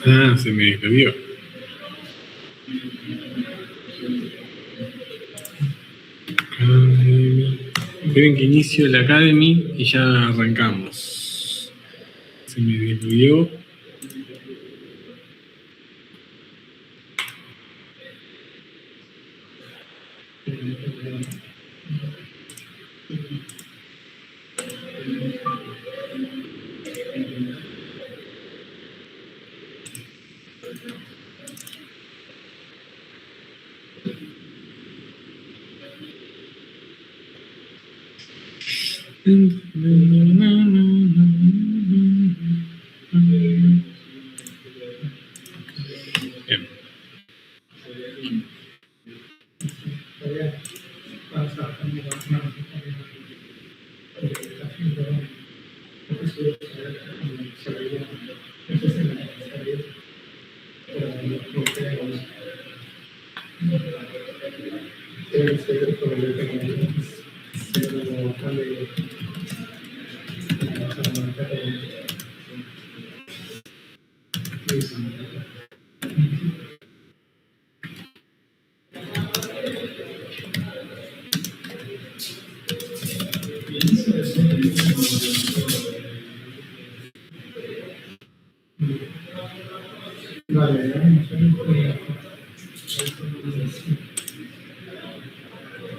Ah, se me perdió. Esperen que inicio la Academy y ya arrancamos. Se me desvió.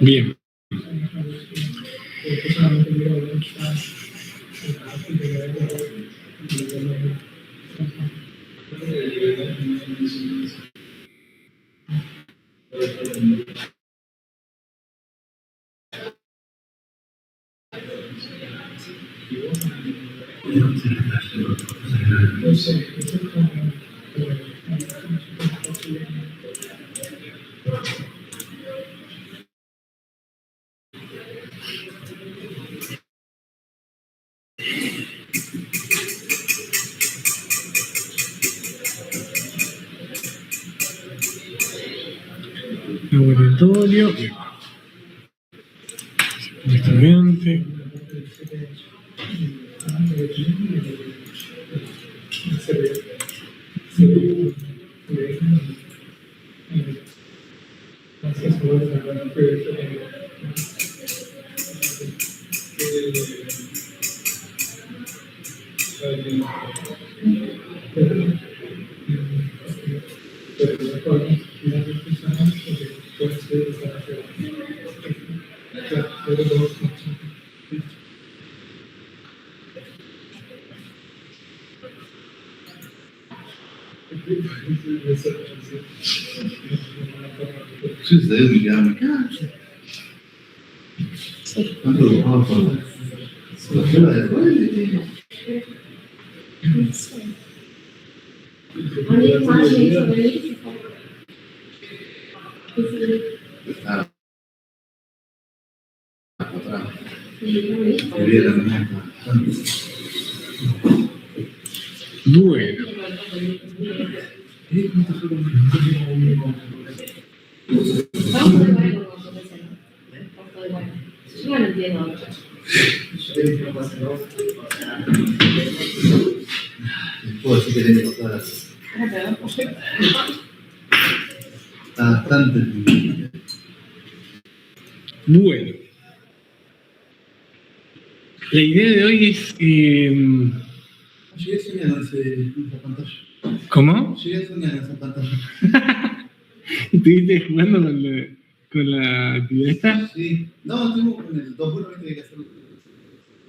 Bien. Bien. Laboratorio. Bien. Estudiante. Bueno. Yo no entiendo. Puedo decir que tengo todas. Está bastante. Bueno. La idea de hoy es. Llegué soñando esa pantalla. ¿Cómo? Llegué soñando esa pantalla. ¿Estuviste jugando con la actividad esta? Sí. No, estuvo con el 2-1, viste que hay que hacerlo.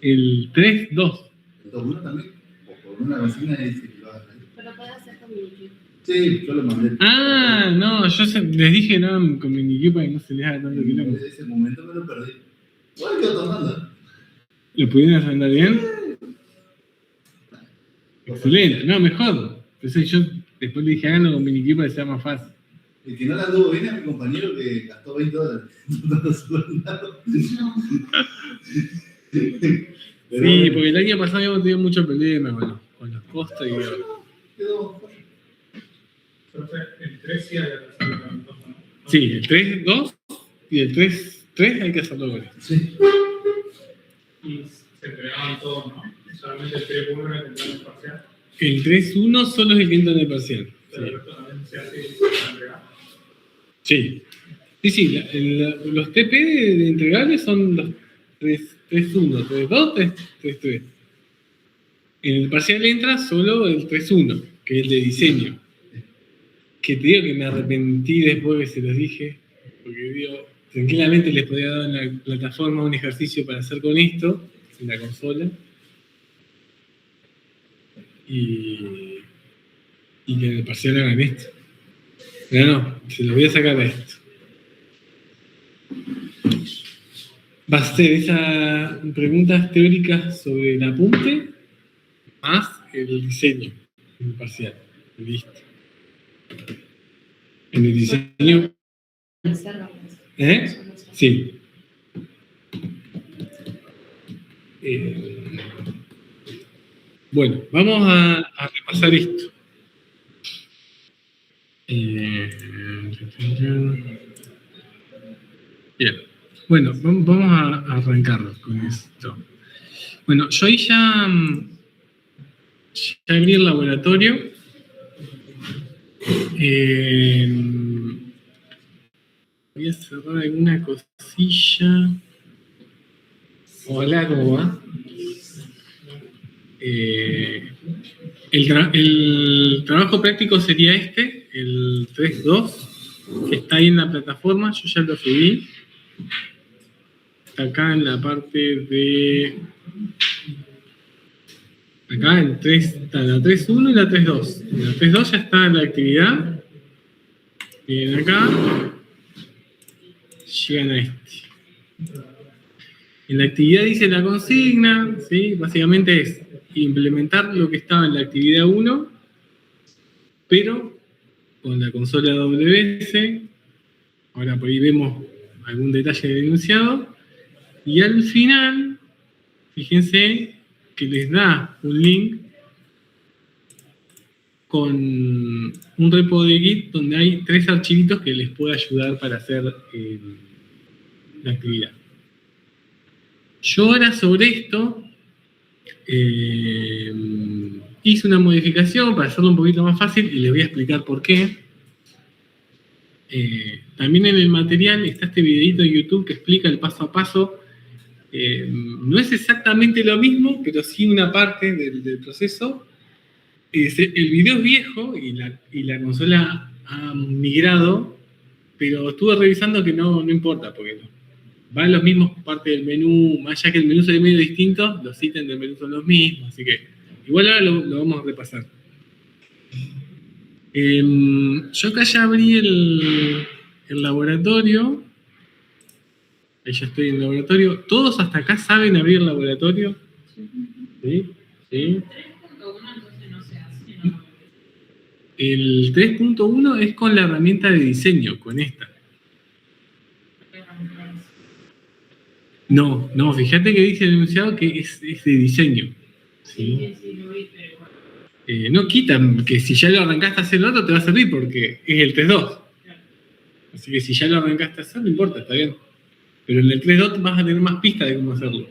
El 3-2. ¿El 2-1 también? O por una vecina dice que lo haga. Pero puede hacer con YouTube. Sí, yo lo mandé. Ah, no, les dije no con Miniquip para que no se les haga tanto quilombo. En ese momento me lo perdí. Igual quedó tomando. ¿Lo pudieron andar bien? Excelente, no, mejor. Entonces yo después le dije, háganlo con Miniquip para que sea más fácil. El que no la tuvo bien es mi compañero que gastó $20. No soldado. Sí, porque el año pasado habíamos tenido muchos problemas con los costos y Quedó. Entonces, el 3 sí hay que hacerlo con el 2, ¿no? sí, el 3-2 y el 3-3 hay que hacerlo con esto. Sí. Y se entregaban todos, ¿no? Solamente el 3-1 era el plan parcial. El 3-1 solo es el que entra en el parcial. Pero Sí. el resto también se hace para entregar. Sí. Sí, los TP de entregables son los 3-1, 3-2, 3-3. En el parcial entra solo el 3-1, que es el de diseño. Que te digo que me arrepentí después que se los dije, porque digo, tranquilamente les podía dar en la plataforma un ejercicio para hacer con esto, en la consola. Y que en el parcial hagan esto. Pero no, se los voy a sacar a esto. Va a ser esas preguntas teóricas sobre el apunte más el diseño en el parcial. Listo. En el diseño. ¿Eh? Sí. Bueno, vamos a repasar esto. Bien. Bueno, vamos a arrancar con esto. Bueno, yo ahí ya abrí el laboratorio. Voy a cerrar alguna cosilla. Hola, ¿cómo va? El trabajo práctico sería este, el 3.2, que está ahí en la plataforma, yo ya lo subí. Está acá en la parte de... Acá en 3, está la 3.1 y la 3.2. En la 3.2 ya está la actividad. Vienen acá. Llegan a este. En la actividad dice la consigna, ¿sí? Básicamente es implementar lo que estaba en la actividad 1, pero con la consola AWS. Ahora por ahí vemos algún detalle del enunciado. Y al final, fíjense que les da un link con un repo de Git donde hay 3 archivitos que les puede ayudar para hacer la actividad. Yo ahora sobre esto hice una modificación para hacerlo un poquito más fácil y les voy a explicar por qué. También en el material está este videito de YouTube que explica el paso a paso. No es exactamente lo mismo, pero sí una parte del proceso. El video es viejo y la consola ha migrado, pero estuve revisando que no importa, porque van los mismos partes del menú, más allá que el menú sea medio distinto, los ítems del menú son los mismos, así que igual ahora lo vamos a repasar. Yo acá ya abrí el laboratorio. Ahí ya estoy en el laboratorio. ¿Todos hasta acá saben abrir el laboratorio? ¿Sí? ¿Sí? El 3.1 es con la herramienta de diseño, con esta. No, fíjate que dice el enunciado que es de diseño. ¿Sí? No quitan que si ya lo arrancaste a hacer el otro te va a servir porque es el 3.2. Así que si ya lo arrancaste a hacer, no importa, está bien. Pero en el 3.2 vas a tener más pistas de cómo hacerlo.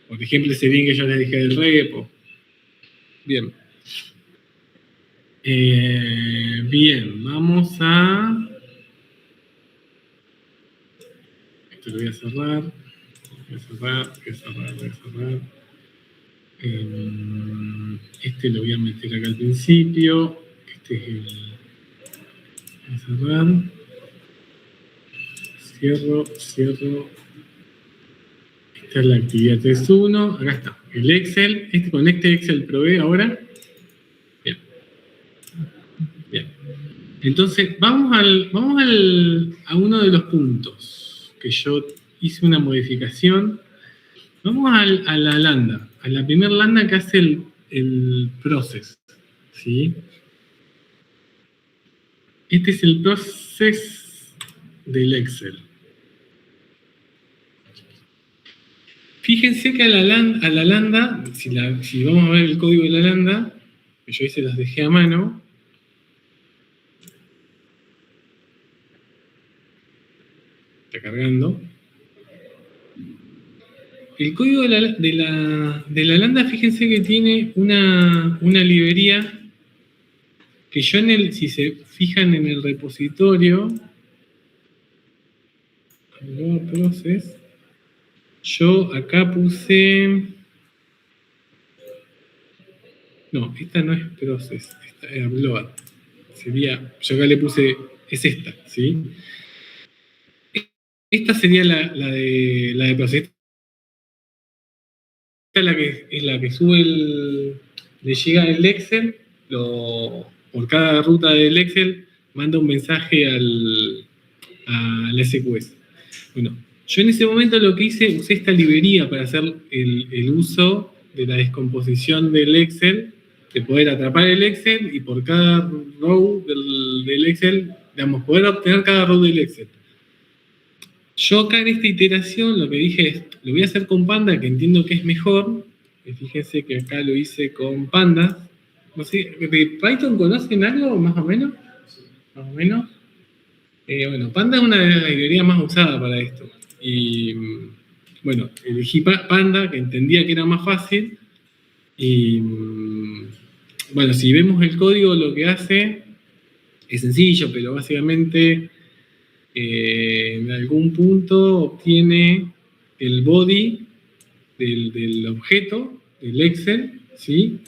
Por ejemplo, ese link que yo les dije del repo. Bien. Bien, vamos a... Esto lo voy a cerrar. Voy a cerrar. Este lo voy a meter acá al principio. Este es el... Voy a cerrar. Cierro. Esta es la actividad 3.1. Acá está. El Excel. Con este Excel probé ahora. Bien. Entonces, vamos a uno de los puntos que yo hice una modificación. Vamos a la lambda, a la primera lambda que hace el process, ¿sí? Este es el process del Excel. Fíjense que a la lambda, si vamos a ver el código de la lambda, que yo hice las dejé a mano, está cargando. El código de la lambda, fíjense que tiene una librería que yo si se fijan en el repositorio, process, yo acá puse, no, esta no es process, esta es upload, sería, yo acá le puse, es esta, ¿sí? Esta sería la de process. Esta es la que sube le llega el Excel, por cada ruta del Excel manda un mensaje al SQS. Bueno, yo en ese momento lo que hice, usé esta librería para hacer el uso de la descomposición del Excel, de poder atrapar el Excel y por cada row del Excel, digamos, poder obtener cada row del Excel. Yo acá en esta iteración lo que dije es, lo voy a hacer con Panda, que entiendo que es mejor. Fíjense que acá lo hice con Pandas. No sé, ¿de Python conocen algo más o menos? Más o menos. Bueno, Panda es una de las librerías más usadas para esto. Y bueno, elegí Panda, que entendía que era más fácil. Y bueno, si vemos el código, lo que hace es sencillo, pero básicamente en algún punto obtiene el body del objeto, del Excel, ¿sí?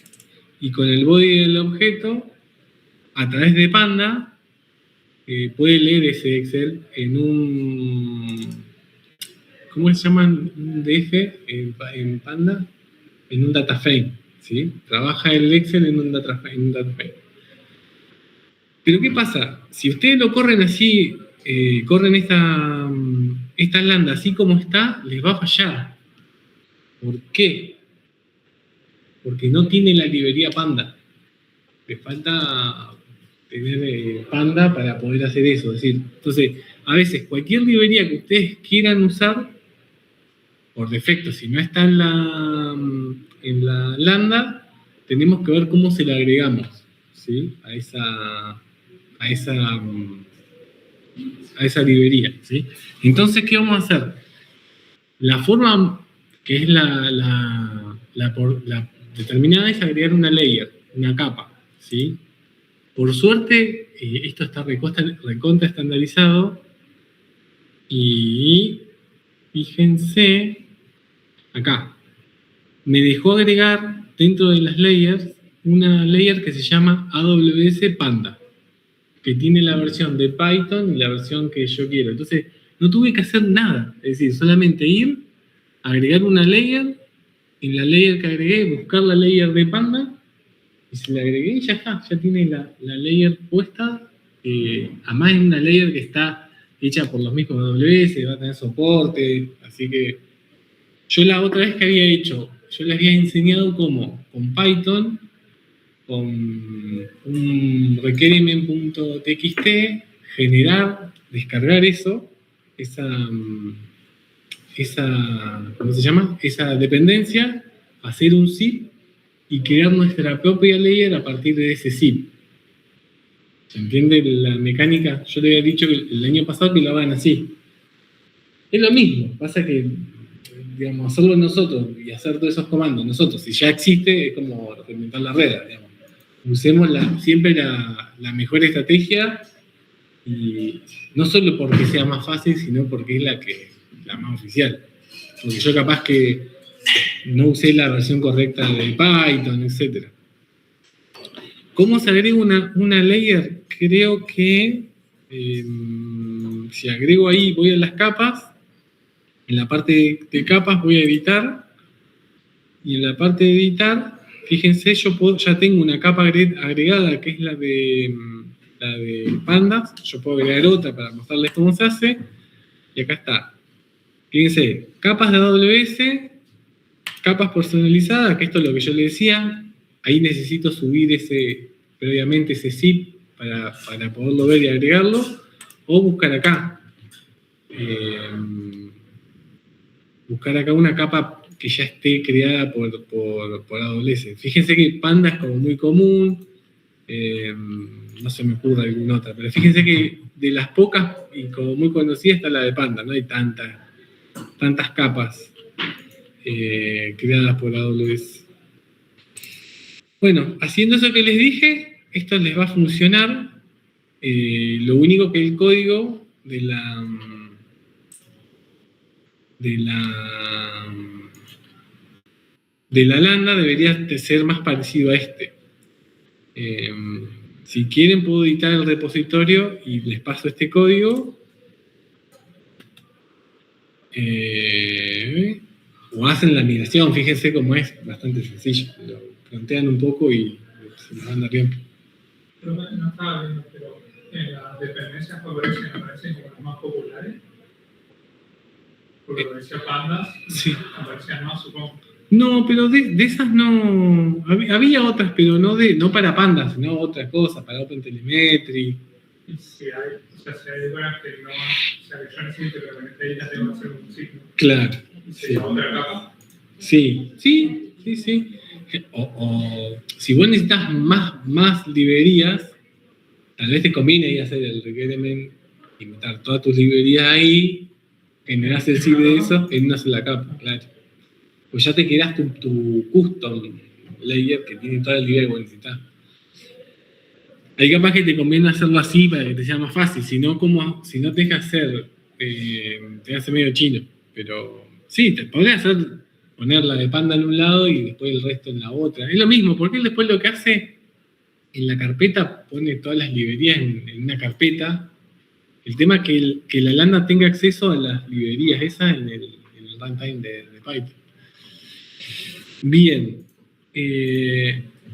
Y con el body del objeto, a través de Panda, puede leer ese Excel en un, ¿cómo se llama? Un DF en Panda, en un data frame, ¿sí? Trabaja el Excel en un data frame. Pero ¿qué pasa? Si ustedes lo corren así, corren esta lambda así como está, les va a fallar. ¿Por qué? Porque no tiene la librería Panda. Le falta tener Panda para poder hacer eso. Es decir, entonces, a veces cualquier librería que ustedes quieran usar, por defecto, si no está en la lambda, tenemos que ver cómo se la agregamos, ¿sí? a esa librería, ¿sí? Entonces, ¿qué vamos a hacer? La forma que es la determinada es agregar una layer, una capa, ¿sí? Por suerte, esto está recontra estandarizado y fíjense acá, me dejó agregar dentro de las layers una layer que se llama AWS Panda, que tiene la versión de Python y la versión que yo quiero. Entonces, no tuve que hacer nada, es decir, solamente ir, agregar una layer, en la layer que agregué, buscar la layer de Panda, y se la agregué y ya está, ya tiene la layer puesta. Además es una layer que está hecha por los mismos AWS, va a tener soporte, así que yo la otra vez que había hecho, yo les había enseñado cómo, con Python, con un requirement.txt, generar, descargar eso, ¿cómo se llama? Esa dependencia, hacer un zip y crear nuestra propia layer a partir de ese zip. ¿Se entiende la mecánica? Yo le había dicho que el año pasado que lo hagan así. Es lo mismo, pasa que, digamos, hacerlo nosotros y hacer todos esos comandos nosotros, si ya existe, es como reinventar la rueda, digamos. Usemos siempre la mejor estrategia, y no solo porque sea más fácil, sino porque es la más oficial. Porque yo capaz que no usé la versión correcta de Python, etc. ¿Cómo se agrega una layer? Creo que si agrego ahí, voy a las capas, en la parte de capas voy a editar, y en la parte de editar, fíjense, yo ya tengo una capa agregada, que es la de la de pandas. Yo puedo agregar otra para mostrarles cómo se hace. Y acá está. Fíjense, capas de AWS, capas personalizadas, que esto es lo que yo les decía. Ahí necesito subir previamente ese zip para poderlo ver y agregarlo. O buscar acá. Buscar acá una capa que ya esté creada por AWS. Fíjense que Panda es como muy común. No se me ocurre alguna otra, pero fíjense que de las pocas y como muy conocida está la de Panda, no hay tantas capas creadas por AWS. Bueno, haciendo eso que les dije, esto les va a funcionar. Lo único que el código de la lambda debería de ser más parecido a este. Si quieren puedo editar el repositorio y les paso este código. O hacen la migración, fíjense cómo es bastante sencillo. Lo plantean un poco y se les van a dar tiempo. Yo no estaba viendo, pero en las dependencias favoritas me parecen como las más populares. Porque lo decía pandas, Sí. aparecían más, supongo. No, pero de esas no. Había otras, pero no para pandas, sino otras cosas, para OpenTelemetry. Y si hay buenas que no, o sea, que yo necesito que con esta isla tengo que hacer un ciclo. Claro. Y sería otra capa. Sí. O si vos necesitas más librerías, tal vez te conviene ir a hacer el requirement y meter todas tus librerías ahí, generás el zip de eso en una sola capa, claro. Pues ya te quedas tu custom layer que tiene toda la librería que vos necesitas. Ahí capaz que te conviene hacerlo así para que te sea más fácil, si no te deja hacer, te hace medio chino. Pero sí, te podrías poner la de Panda en un lado y después el resto en la otra. Es lo mismo, porque él después lo que hace en la carpeta pone todas las librerías en una carpeta. El tema es que la lambda tenga acceso a las librerías esas en el runtime de Python. Bien.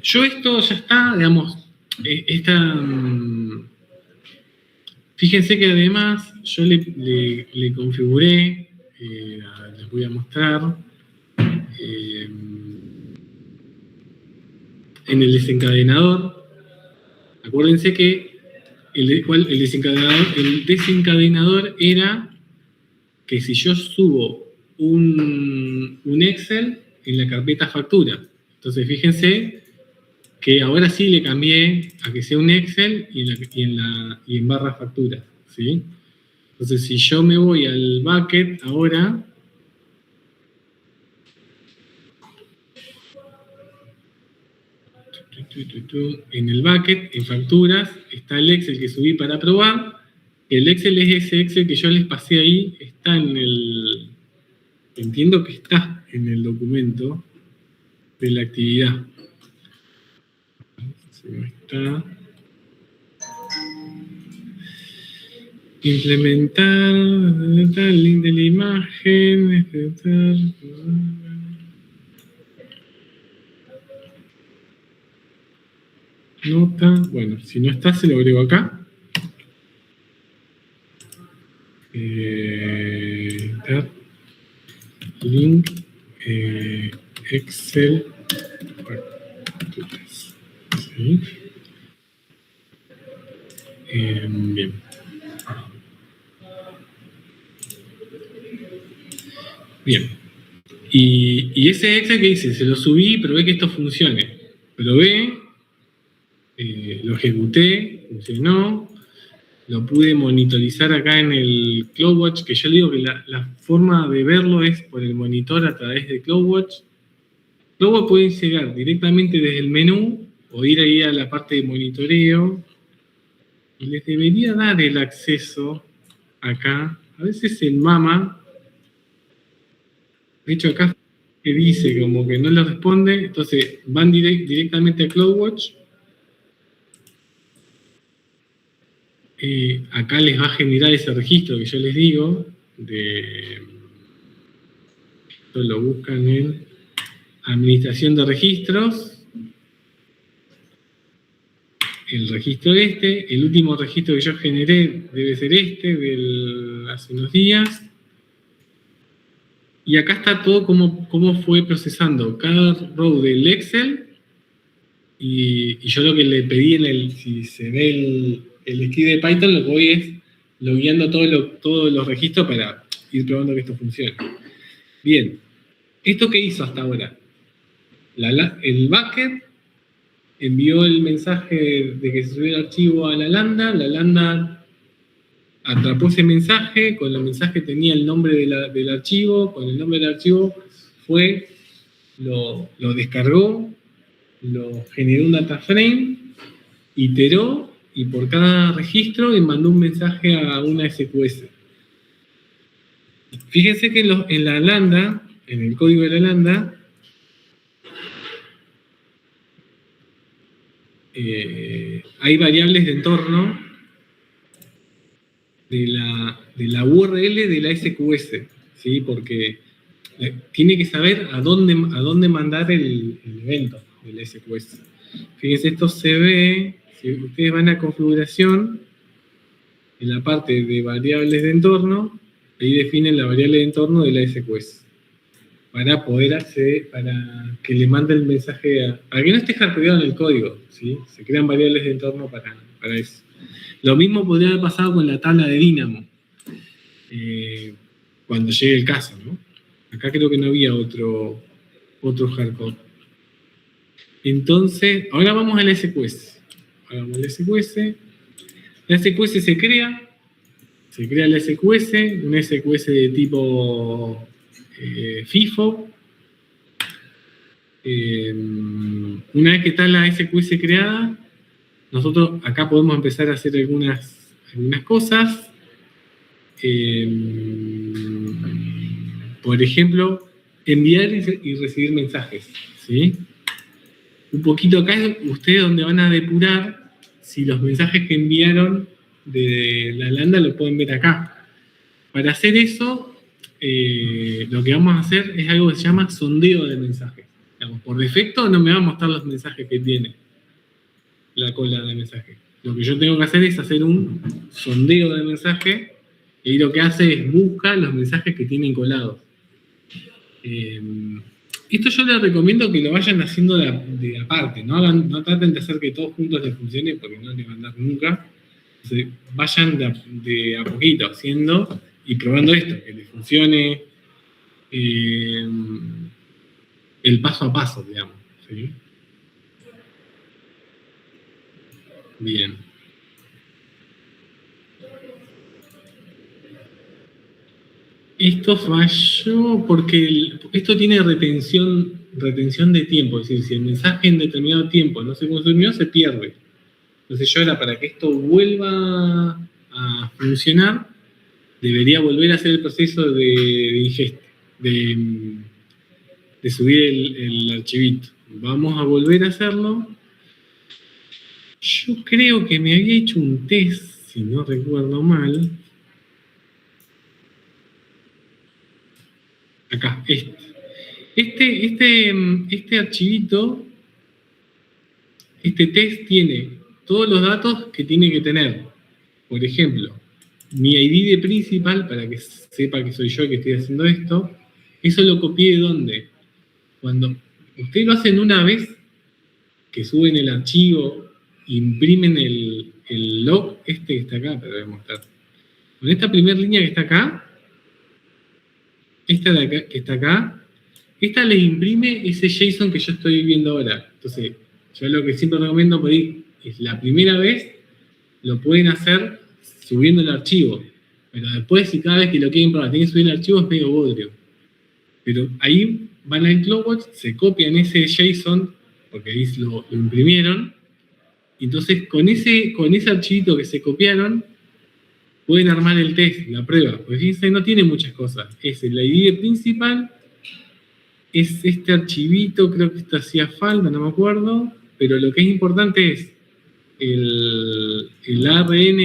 Yo esto ya está, digamos, fíjense que además yo le configuré, les voy a mostrar, en el desencadenador. Acuérdense que el desencadenador era que si yo subo un Excel en la carpeta factura. Entonces fíjense que ahora sí le cambié a que sea un Excel y en barra factura, ¿sí? Entonces si yo me voy al bucket ahora, en el bucket, en facturas, está el Excel que subí para probar. El Excel es ese Excel que yo les pasé ahí, está entiendo que está en el documento de la actividad. Está. Implementar el link de la imagen, nota, bueno, si no está se lo agrego acá. Link Excel facturas. ¿Sí? Bien. Bien. Y ese Excel que hice, se lo subí, probé que esto funcione. Probé, lo ejecuté, funcionó. Lo pude monitorizar acá en el CloudWatch, que yo digo que la forma de verlo es por el monitor a través de CloudWatch. CloudWatch puede llegar directamente desde el menú o ir ahí a la parte de monitoreo y les debería dar el acceso acá. A veces en Mama, de hecho acá que dice como que no le responde, entonces van directamente a CloudWatch. Acá les va a generar ese registro que yo les digo, esto lo buscan en Administración de Registros, el registro este, el último registro que yo generé debe ser este, hace unos días. Y acá está todo cómo fue procesando cada row del Excel. Y yo lo que le pedí si se ve el script de Python, lo que voy es logueando todos los registros para ir probando que esto funcione. Bien, ¿esto qué hizo hasta ahora? El backend envió el mensaje de que se subió el archivo a la Lambda atrapó ese mensaje, con el mensaje tenía el nombre del archivo, con el nombre del archivo lo descargó, lo generó un data frame, iteró y por cada registro le mandó un mensaje a una SQS. Fíjense que en la Lambda, en el código de la Lambda, hay variables de entorno de la URL de la SQS, ¿sí? Porque tiene que saber a dónde mandar el evento de la SQS. Fíjense, esto se ve, si ustedes van a configuración, en la parte de variables de entorno, ahí definen la variable de entorno de la SQS. Para poder acceder, para que le mande el mensaje para que no esté cargado en el código, ¿sí? Se crean variables de entorno para eso. Lo mismo podría haber pasado con la tabla de Dynamo, cuando llegue el caso, ¿no? Acá creo que no había otro hardcode. Entonces, ahora vamos al SQS. La SQS se crea la SQS, una SQS de tipo FIFO. Una vez que está la SQS creada, nosotros acá podemos empezar a hacer algunas cosas. Por ejemplo, enviar y recibir mensajes, ¿sí? Un poquito acá es ustedes donde van a depurar si los mensajes que enviaron de la Lambda lo pueden ver acá. Para hacer eso, lo que vamos a hacer es algo que se llama sondeo de mensajes. Digamos, por defecto no me va a mostrar los mensajes que tiene la cola de mensajes. Lo que yo tengo que hacer es hacer un sondeo de mensajes y ahí lo que hace es buscar los mensajes que tienen colados. Esto yo les recomiendo que lo vayan haciendo de aparte, no traten de hacer que todos juntos les funcione porque no les van a dar nunca. Entonces, vayan de a poquito haciendo y probando esto, que les funcione el paso a paso, digamos, ¿sí? Bien. Esto falló porque esto tiene retención de tiempo, es decir, si el mensaje en determinado tiempo no se consumió, se pierde. Entonces yo ahora, para que esto vuelva a funcionar, debería volver a hacer el proceso de ingesta, de subir el archivito. Vamos a volver a hacerlo. Yo creo que me había hecho un test, si no recuerdo mal. Acá, este archivito, este test tiene todos los datos que tiene que tener. Por ejemplo, mi ID de principal, para que sepa que soy yo que estoy haciendo esto. Eso lo copié de ¿dónde? Cuando ustedes lo hacen una vez, que suben el archivo, imprimen el log, que está acá, te lo voy a mostrar. Con esta primera línea que está acá, esta de acá, que está acá, esta le imprime ese JSON que yo estoy viendo ahora. Entonces, yo lo que siempre recomiendo pedir es la primera vez, lo pueden hacer subiendo el archivo. Pero después, si cada vez que lo quieren probar tienen que subir el archivo, es medio bodrio. Pero ahí van al CloudWatch, se copian ese JSON, porque ahí lo imprimieron, y entonces con ese archivito que se copiaron, pueden armar el test, la prueba. Porque fíjense, no tiene muchas cosas. Es el ID principal, es este archivito, creo que esto hacía falta, no me acuerdo, pero lo que es importante es el ARN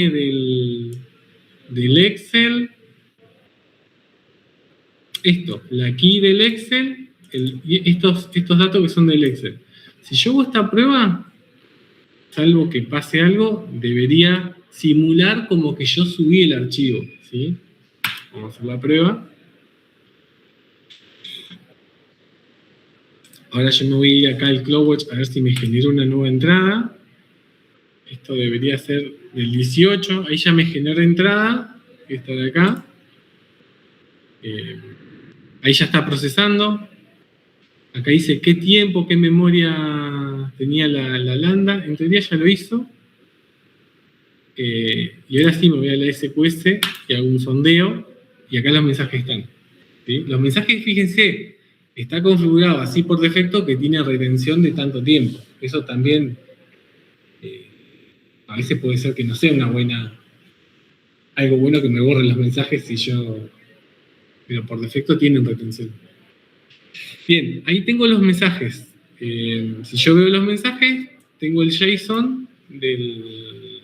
del Excel, la key del Excel, y estos datos que son del Excel. Si yo hago esta prueba, salvo que pase algo, debería simular como que yo subí el archivo, ¿sí? Vamos a hacer la prueba. Ahora yo me voy acá al CloudWatch a ver si me genera una nueva entrada. Esto debería ser del 18. Ahí ya me genera entrada. Esta de acá. Ahí ya está procesando. Acá dice qué tiempo, qué memoria tenía la lambda. En teoría ya lo hizo. Y ahora sí me voy a la SQS y hago un sondeo. Y acá los mensajes están, ¿sí? Los mensajes, fíjense, está configurado así por defecto que tiene retención de tanto tiempo. Eso también a veces puede ser que no sea algo bueno que me borren los mensajes pero por defecto tienen retención. Bien, ahí tengo los mensajes. Si yo veo los mensajes, tengo el JSON de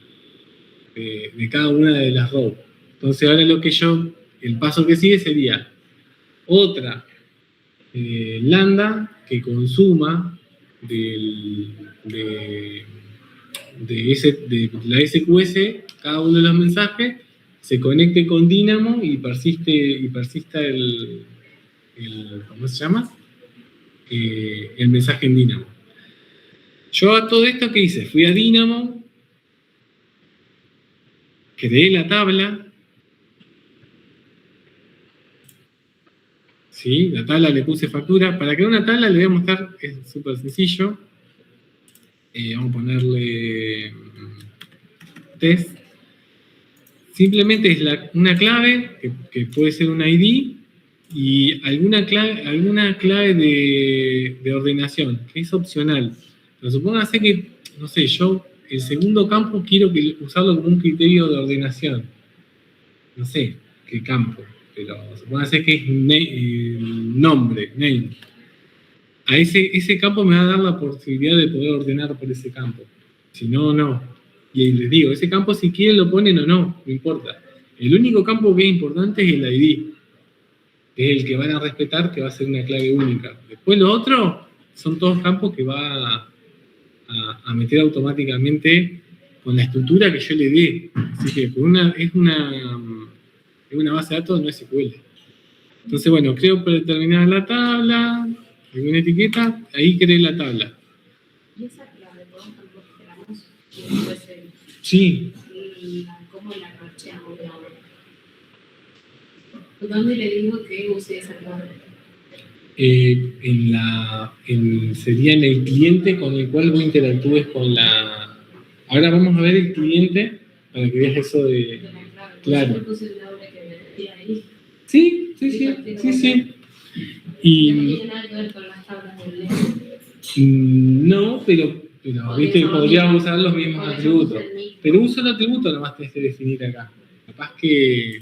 cada una de las rows. Entonces ahora el paso que sigue sería otra lambda que consuma de la SQS cada uno de los mensajes, se conecte con Dynamo y persista ¿cómo se llama? El mensaje en Dynamo. Yo a todo esto, ¿qué hice? Fui a Dynamo, creé la tabla, ¿sí? La tabla le puse factura. Para crear una tabla le voy a mostrar, es súper sencillo. Vamos a ponerle test. Simplemente es una clave, que puede ser un ID, y alguna clave de ordenación, que es opcional. Pero supóngase que, no sé, yo el segundo campo quiero usarlo como un criterio de ordenación. No sé qué campo, pero supóngase que es nombre, name. A ese campo me va a dar la posibilidad de poder ordenar por ese campo. Si no, no. Y les digo, ese campo si quieren lo ponen o no importa. El único campo que es importante es el ID, que es el que van a respetar, que va a ser una clave única. Después lo otro son todos campos que va a meter automáticamente con la estructura que yo le dé. Así que es una base de datos no SQL. Entonces, bueno, creo predeterminada la tabla, alguna etiqueta, ahí creé la tabla. ¿Y esa clave podemos recuperamos? Y después Sí. ¿Cómo la rocheamos? ¿Dónde le digo que use esa clave? Sería en el cliente con el cual vos interactúes con la... Ahora vamos a ver el cliente para que veas eso de... Claro. Yo puse el nombre que me decía ahí. Sí. Y, no tiene nada que ver con las tablas del ley. No, pero viste que podrías usar los mismos atributos. Pero un solo atributo nomás tenés que definir acá. Capaz que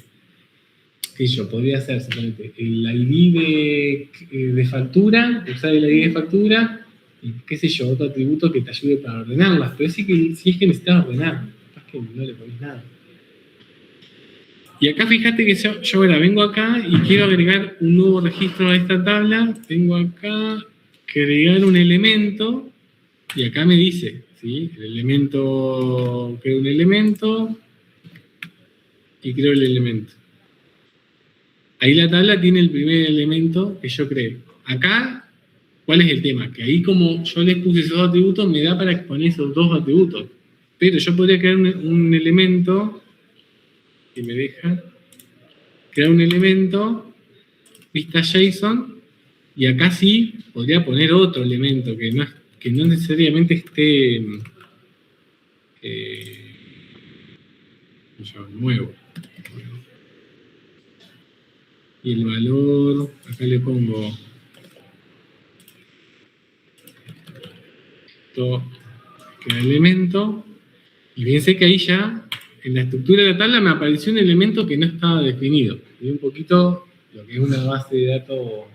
yo podría hacer simplemente el ID de factura, usar el ID de factura y qué sé yo, otro atributo que te ayude para ordenarlas. Pero si es que necesitas ordenar, capaz que no le pones nada. Y acá fíjate que yo ahora vengo acá y quiero agregar un nuevo registro a esta tabla. Tengo acá que agregar un elemento y acá me dice, ¿sí? Creo un elemento y creo el elemento. Ahí la tabla tiene el primer elemento que yo creé. Acá, ¿cuál es el tema? Que ahí como yo les puse esos atributos, me da para exponer esos dos atributos. Pero yo podría crear un elemento... Si me deja crear un elemento, vista JSON, y acá sí podría poner otro elemento que no necesariamente esté nuevo. Y el valor, acá le pongo cada elemento, y fíjense que ahí ya en la estructura de la tabla me apareció un elemento que no estaba definido. Y un poquito lo que es una base de datos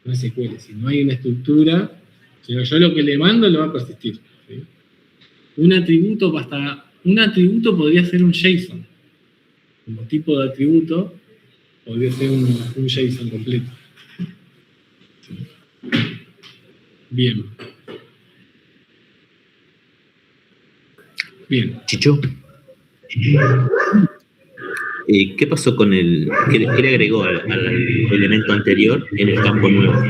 no SQL. Si no hay una estructura, sino yo lo que le mando lo va a persistir. ¿Sí? Un atributo podría ser un JSON. Como tipo de atributo, podría ser un JSON completo. ¿Sí? Bien. Bien. Chicho, ¿qué pasó con qué le agregó al elemento anterior en el campo nuevo?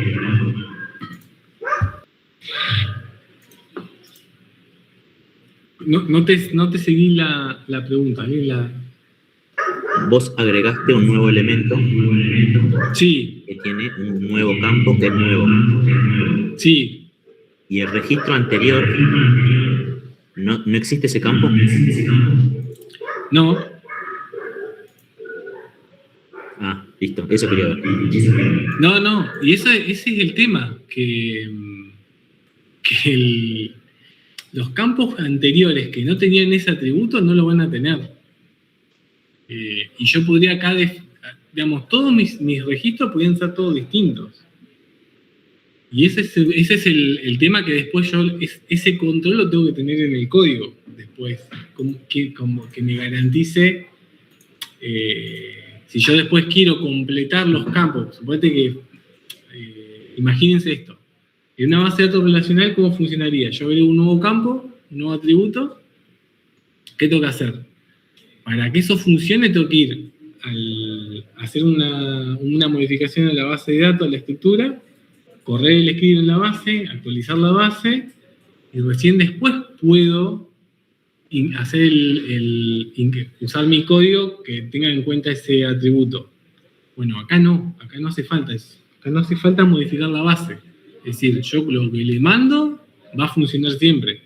No te seguí la pregunta. Vos agregaste un nuevo elemento Sí, que tiene un nuevo campo que es nuevo. sí. Y el registro anterior, ¿no existe ese campo? No, Ah, listo, eso quería ver. no. Y ese es el tema, que los campos anteriores que no tenían ese atributo no lo van a tener. Y yo podría acá, digamos, todos mis registros podrían ser todos distintos. Y ese es el tema que después ese control lo tengo que tener en el código. Después, como que me garantice, si yo después quiero completar los campos, suponete que, imagínense esto, en una base de datos relacional, ¿cómo funcionaría? Yo agrego un nuevo campo, un nuevo atributo, ¿qué tengo que hacer? Para que eso funcione tengo que ir a hacer una modificación a la base de datos, a la estructura, correr el script en la base, actualizar la base, y recién después puedo hacer usar mi código que tenga en cuenta ese atributo. Bueno, acá no hace falta eso. Acá no hace falta modificar la base. Es decir, yo lo que le mando va a funcionar siempre.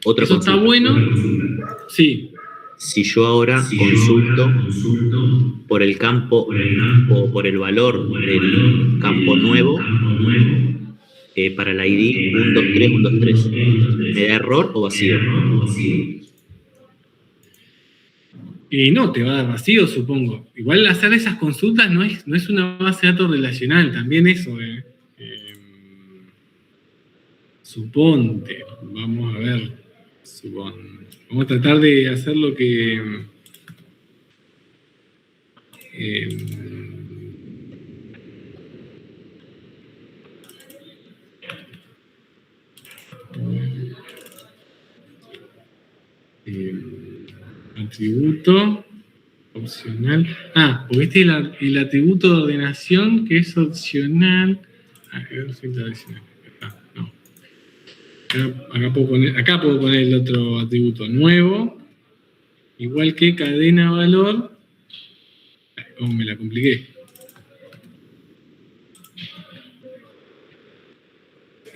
Otra eso consulta. Está bueno. Sí. Si yo ahora consulto por el campo o por el valor del campo nuevo para la ID 123, ¿me da error o vacío? No, te va a dar vacío, supongo. Igual hacer esas consultas no es una base de datos relacional, también eso. Suponte, vamos a ver, vamos a tratar de hacer lo que... atributo opcional. Porque este es el atributo de ordenación que es opcional. Acá puedo poner el otro atributo nuevo, igual que cadena valor. ¿Cómo me la compliqué?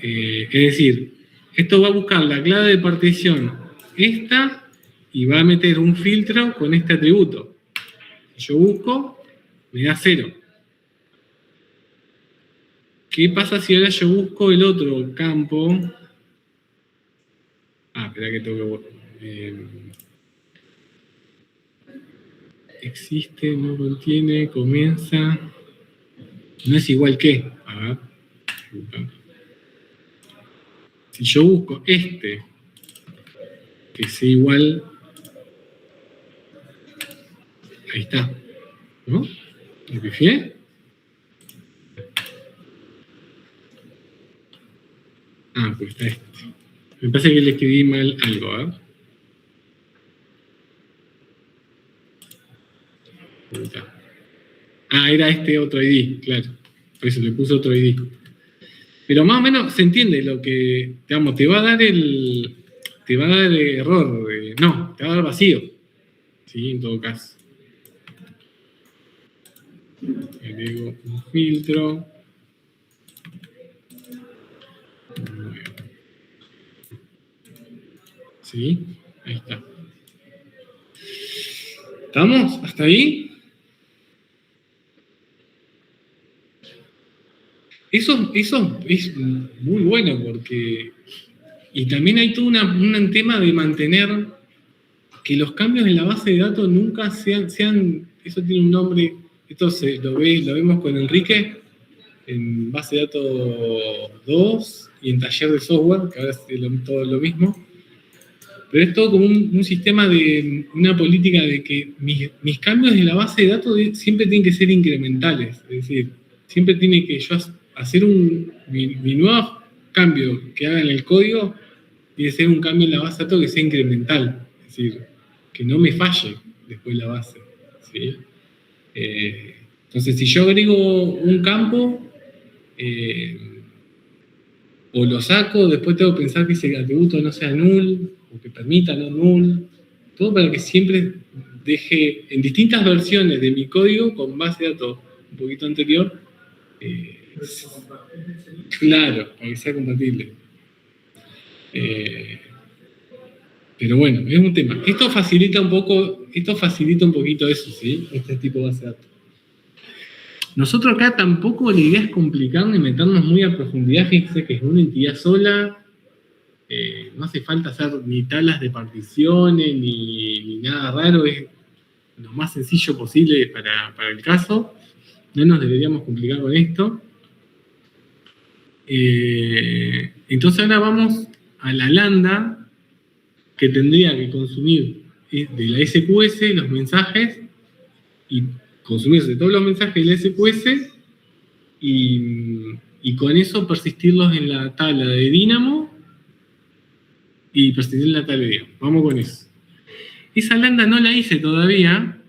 Es decir, esto va a buscar la clave de partición esta y va a meter un filtro con este atributo. Yo busco, me da 0. ¿Qué pasa si ahora yo busco el otro campo? Espera que tengo que... existe, no contiene, comienza... No es igual que... A ver. Si yo busco este, que sea igual... Ahí está. ¿No? ¿Me pifié? Pues está este. Me parece que le escribí mal algo, ¿eh? Era este otro ID, claro. Por eso le puse otro ID. Pero más o menos se entiende lo que, digamos, te va a dar error. No, te va a dar vacío. Sí, en todo caso. Agrego un filtro. Sí, ahí está. ¿Estamos? ¿Hasta ahí? Eso es muy bueno porque... Y también hay todo un tema de mantener que los cambios en la base de datos nunca sean eso tiene un nombre, esto lo vemos con Enrique en base de datos 2 y en taller de software, que ahora es todo lo mismo. Pero es todo como un sistema de una política de que mis cambios en la base de datos siempre tienen que ser incrementales. Es decir, siempre tiene que yo hacer mi nuevo cambio que haga en el código tiene que ser un cambio en la base de datos que sea incremental. decir, que no me falle después la base, ¿sí? Entonces, si yo agrego un campo, o lo saco, después tengo que pensar que ese atributo no sea null, o que permita no null, todo para que siempre deje, en distintas versiones de mi código, con base de datos un poquito anterior, claro, para que sea compatible. Pero bueno, es un tema. Esto facilita un poquito eso, ¿sí? Este tipo de base de datos. Nosotros acá tampoco la idea es complicar ni meternos muy a profundidad. Fíjense que es una entidad sola. No hace falta hacer ni tablas de particiones, ni nada raro. Es lo más sencillo posible para el caso. No nos deberíamos complicar con esto. Entonces ahora vamos a la lambda, que tendría que consumir de la SQS los mensajes y consumirse todos los mensajes de la SQS y con eso persistirlos en la tabla de Dynamo y persistir en la tabla de Dynamo. Vamos con eso. Esa lambda no la hice todavía,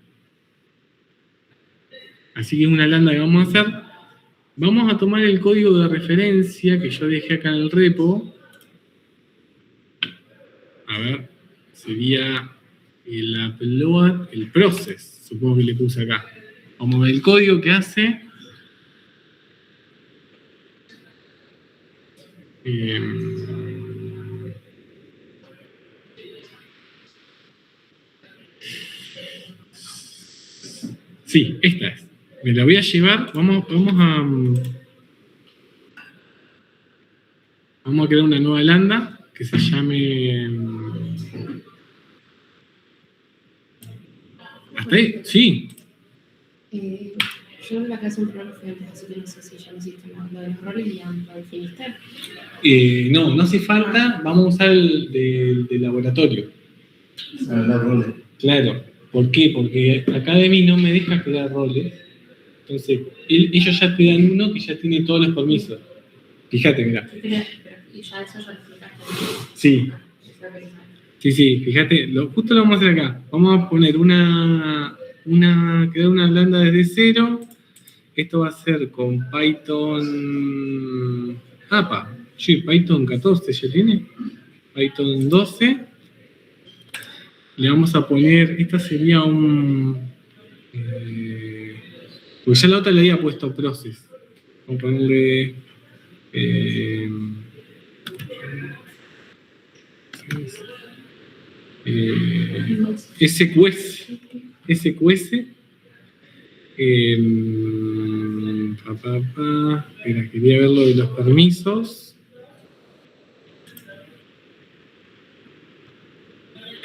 así que es una lambda que vamos a hacer. Vamos a tomar el código de referencia que yo dejé acá en el repo. A ver, sería el upload, el process, supongo que le puse acá. Vamos a ver el código que hace. Sí, esta es. Me la voy a llevar, vamos a crear una nueva lambda que se llame... ¿Hasta ahí? Sí. Yo en la clase un rol fui antes, así que no sé si ya lo hiciste lo de los roles y ya lo definiste. No hace falta, vamos a usar el de laboratorio. Claro, ¿por qué? Porque Academy no me deja crear roles. Entonces, ellos ya te dan uno que ya tiene todos los permisos. Fíjate, mirá. Pero ya eso ya lo explicaste. Sí. Sí, fíjate, justo lo vamos a hacer acá. Vamos a poner crear una lambda desde cero. Esto va a ser con Python... Python 14 ya tiene. Python 12. Le vamos a poner, esta sería un... porque ya la otra le había puesto process. Vamos a ponerle... SQS. Quería ver lo de los permisos.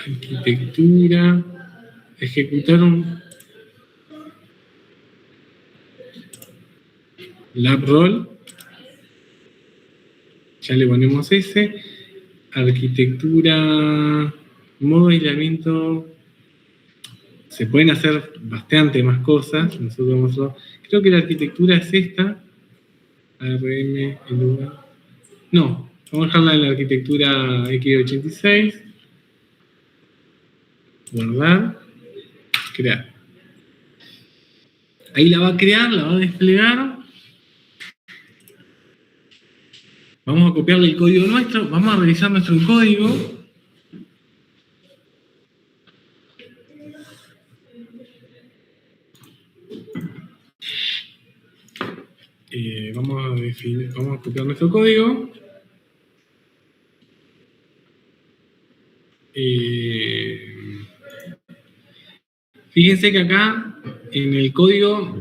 Arquitectura. Ejecutar un lab role. Ya le ponemos ese. Arquitectura, modo aislamiento. Se pueden hacer bastante más cosas. Nosotros creo que la arquitectura es esta. ARM en lugar. No, vamos a dejarla en la arquitectura X86. Guardar. Crear. Ahí la va a crear, la va a desplegar. Vamos a copiarle el código nuestro. Vamos a revisar nuestro código. Vamos a copiar nuestro código. Fíjense que acá en el código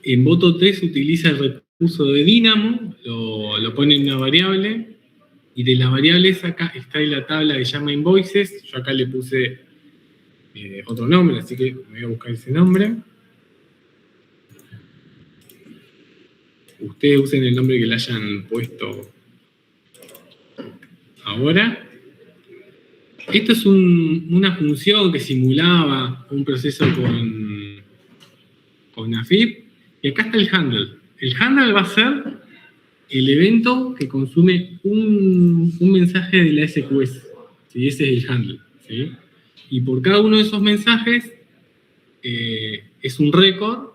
en voto 3 utiliza el recurso de Dynamo, lo pone en una variable, y de las variables acá está en la tabla que se llama invoices. Yo acá le puse otro nombre, así que voy a buscar ese nombre. Ustedes usen el nombre que le hayan puesto ahora. Esto es una función que simulaba un proceso con AFIP. Y acá está el handle. El handle va a ser el evento que consume un mensaje de la SQS. ¿Sí? Ese es el handle. ¿Sí? Y por cada uno de esos mensajes es un récord.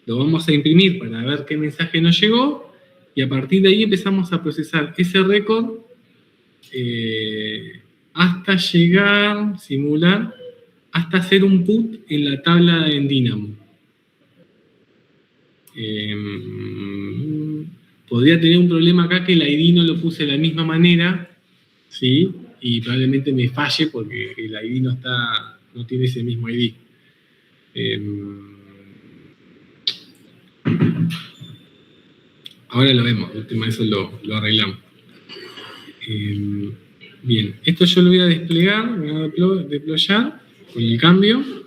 Lo vamos a imprimir para ver qué mensaje nos llegó. Y a partir de ahí empezamos a procesar ese récord hasta llegar, simular, hasta hacer un put en la tabla en Dynamo. Podría tener un problema acá que el ID no lo puse de la misma manera, ¿sí? Y probablemente me falle porque el ID no tiene ese mismo ID. Ahora lo vemos, el tema de eso lo arreglamos. Bien, esto yo lo voy a desplegar, voy a deployar con el cambio.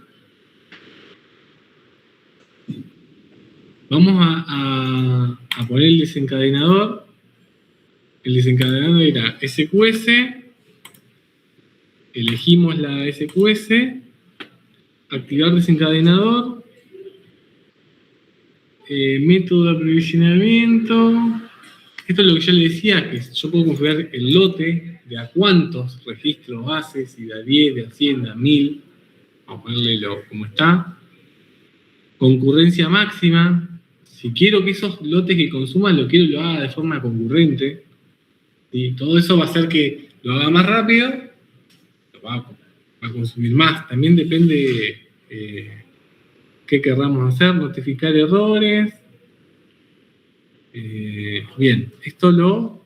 Vamos a poner el desencadenador. El desencadenador era SQS. Elegimos la SQS. Activar desencadenador. Método de aprovisionamiento. Esto es lo que yo le decía, que yo puedo configurar el lote de a cuántos registros bases, si de a 10, de a 100, de a 1000. Vamos a ponerle como está. Concurrencia máxima. Si quiero que esos lotes que consuman lo haga de forma concurrente, y todo eso va a hacer que lo haga más rápido, lo va a consumir más. También depende qué querramos hacer, notificar errores. Bien, esto lo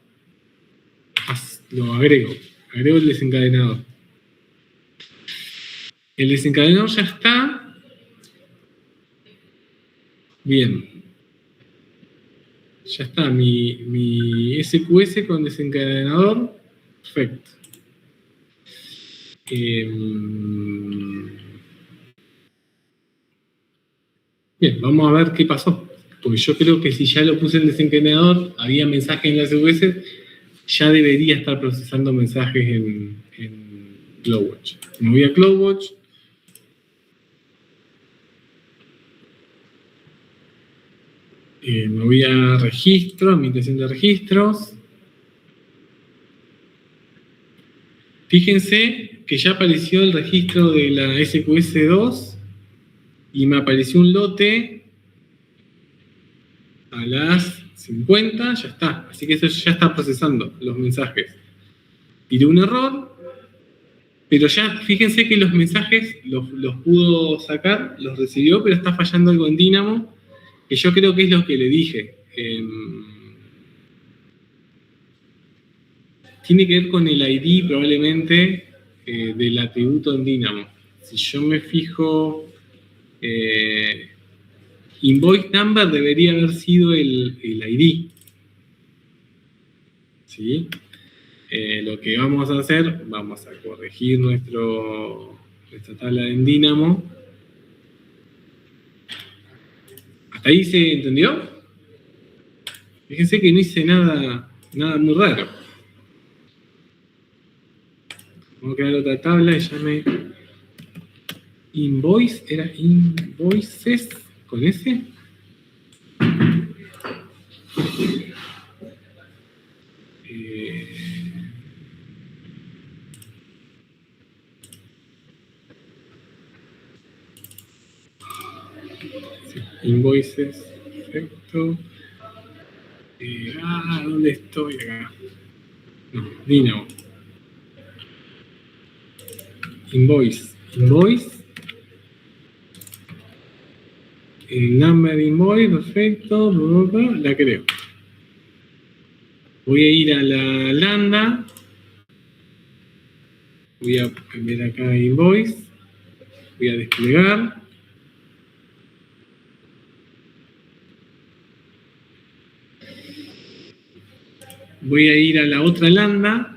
agrego el desencadenador. El desencadenador ya está. Bien. Ya está, mi SQS con desencadenador. Perfecto. Bien, vamos a ver qué pasó. Porque yo creo que si ya lo puse en desencadenador, había mensajes en la SQS, ya debería estar procesando mensajes en CloudWatch. Me voy a CloudWatch. Me voy a registro, administración de registros. Fíjense que ya apareció el registro de la SQS2 y me apareció un lote a las 50, ya está. Así que eso ya está procesando los mensajes. Tiré un error, pero ya fíjense que los mensajes los pudo sacar, los recibió, pero está fallando algo en Dynamo, que yo creo que es lo que le dije. Tiene que ver con el ID probablemente del atributo en Dynamo. Si yo me fijo, invoice number debería haber sido el ID. ¿Sí? Lo que vamos a hacer, vamos a corregir nuestra tabla en Dynamo. ¿Hasta ahí se entendió? Fíjense que no hice nada muy raro. Vamos a crear otra tabla y llame invoice, era invoices con S. Invoices, perfecto. ¿Dónde estoy? Acá. No, Dynamo. Invoice. El number invoice, perfecto. La creo. Voy a ir a la lambda. Voy a cambiar acá invoice. Voy a desplegar. Voy a ir a la otra lambda.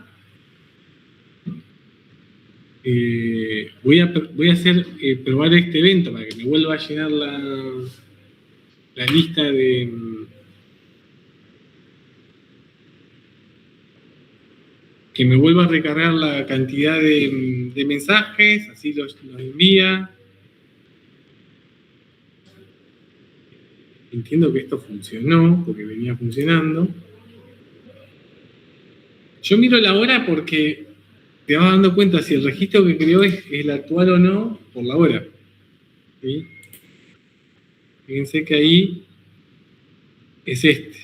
Voy a hacer probar este evento para que me vuelva a llenar la lista de que me vuelva a recargar la cantidad de mensajes, así los envía. Entiendo que esto funcionó, porque venía funcionando. Yo miro la hora porque te vas dando cuenta si el registro que creó es el actual o no por la hora. ¿Sí? Fíjense que ahí es este.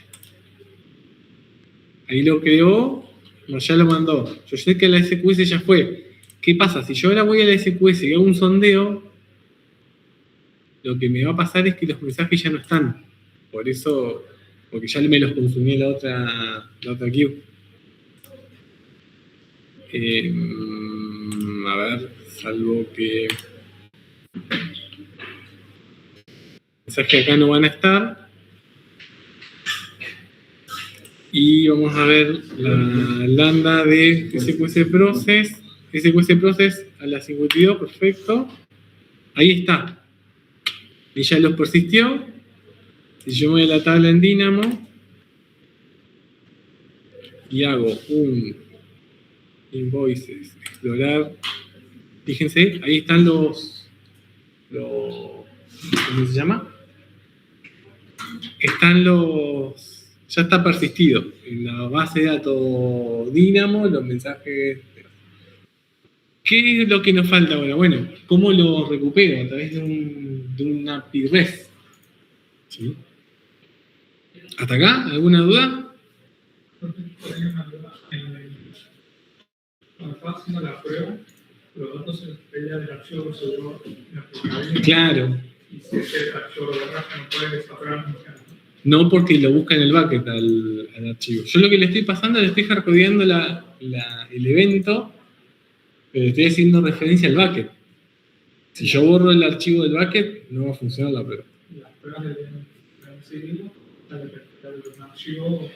Ahí lo creó, no, ya lo mandó. Yo sé que la SQS ya fue. ¿Qué pasa? Si yo ahora voy a la SQS y hago un sondeo, lo que me va a pasar es que los mensajes ya no están. Por eso, porque ya me los consumí en la otra queue. A ver, salvo que mensajes acá no van a estar. Y vamos a ver la lambda de SQS Process a las 52, perfecto. Ahí está. Y ya los persistió. Si yo me voy a la tabla en Dynamo y hago un invoices, explorar, fíjense, ahí están los ¿cómo se llama? Están ya está persistido en la base de datos Dynamo, los mensajes. ¿Qué es lo que nos falta ahora? Bueno, ¿cómo lo recupero? A través de una PRES. ¿Sí? ¿Hasta acá? ¿Alguna duda? Cuando estaba haciendo la prueba, los datos se los pedía del archivo que se usó en la primera. Claro. Y si ese archivo lo borras, no puede desarrollar funciones. No, porque lo busca en el bucket al archivo. Yo lo que le estoy pasando, le estoy hardcodeando el evento, pero estoy haciendo referencia al bucket. Si yo borro el archivo del bucket, no va a funcionar la prueba. Las pruebas deben seguir un archivo.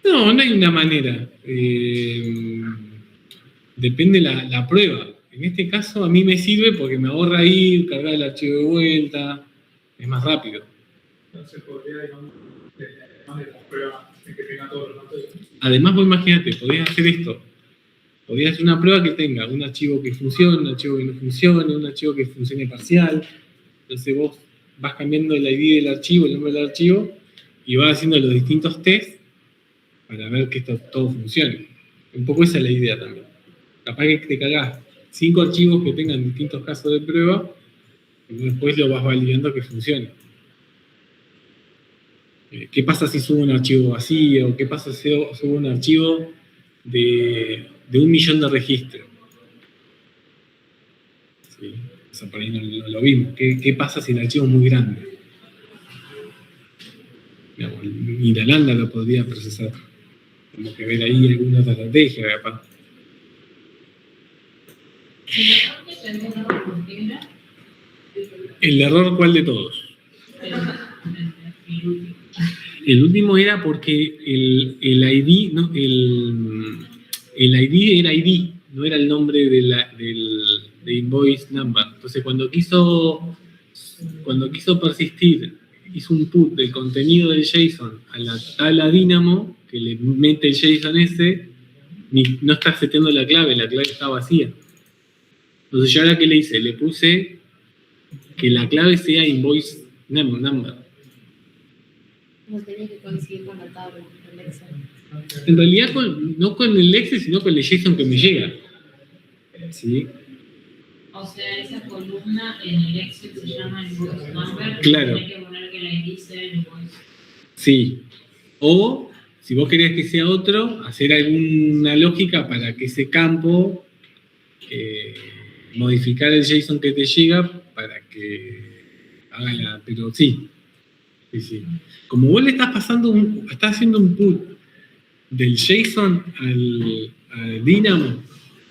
No, no hay una manera. Depende la prueba. En este caso a mí me sirve porque me ahorra ir, cargar el archivo de vuelta, es más rápido. Entonces podría, digamos, además de las pruebas, de que tenga todos los datos. Además, vos imagínate, podías hacer esto. Podías hacer una prueba que tenga un archivo que funcione, un archivo que no funcione, un archivo que funcione parcial. Entonces vos vas cambiando el ID del archivo, el nombre del archivo, y vas haciendo los distintos tests para ver que todo funcione. Un poco esa es la idea también. Capaz que te cagás 5 archivos que tengan distintos casos de prueba, y después lo vas validando que funcione. ¿Qué pasa si subo un archivo vacío? ¿Qué pasa si subo un archivo de 1 millón de registros? Sí, eso por ahí no lo vimos. ¿Qué pasa si el archivo es muy grande? Digamos, ni la lambda lo podría procesar. Tenemos que ver ahí alguna otra estrategia, capaz. ¿El error cuál de todos? El último era porque el ID, ¿no? el ID era ID, no era el nombre de invoice number. Entonces cuando quiso persistir, hizo un put del contenido del JSON a la tabla Dynamo, que le mete el JSON ese, no está seteando la clave está vacía. Entonces yo ahora ¿qué le hice? Le puse que la clave sea invoice number. No tenía que coincidir con la tabla, con el Excel. En realidad no con el Excel, sino con el JSON que me llega. ¿Sí? O sea, esa columna en el Excel se llama invoice number. Claro. Hay que poner que la ID sea el invoice. Sí. O, si vos querés que sea otro, hacer alguna lógica para que ese campo, modificar el JSON que te llega para que haga la... Pero sí. Sí. Como vos le estás estás haciendo un put del JSON al Dynamo,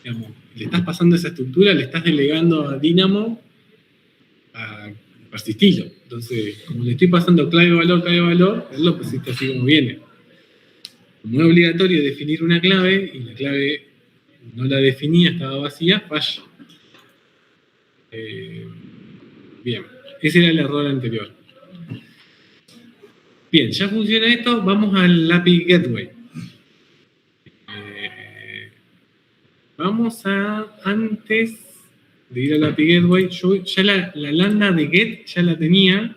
digamos, le estás pasando esa estructura, le estás delegando a Dynamo a persistirlo. Entonces, como le estoy pasando clave-valor, él lo persiste así como viene. Como es obligatorio definir una clave, y la clave no la definía, estaba vacía, falla. Bien, ese era el error anterior. Bien, ya funciona esto, vamos al API Gateway. Vamos a, antes de ir al API Gateway, yo ya la lambda de get ya la tenía.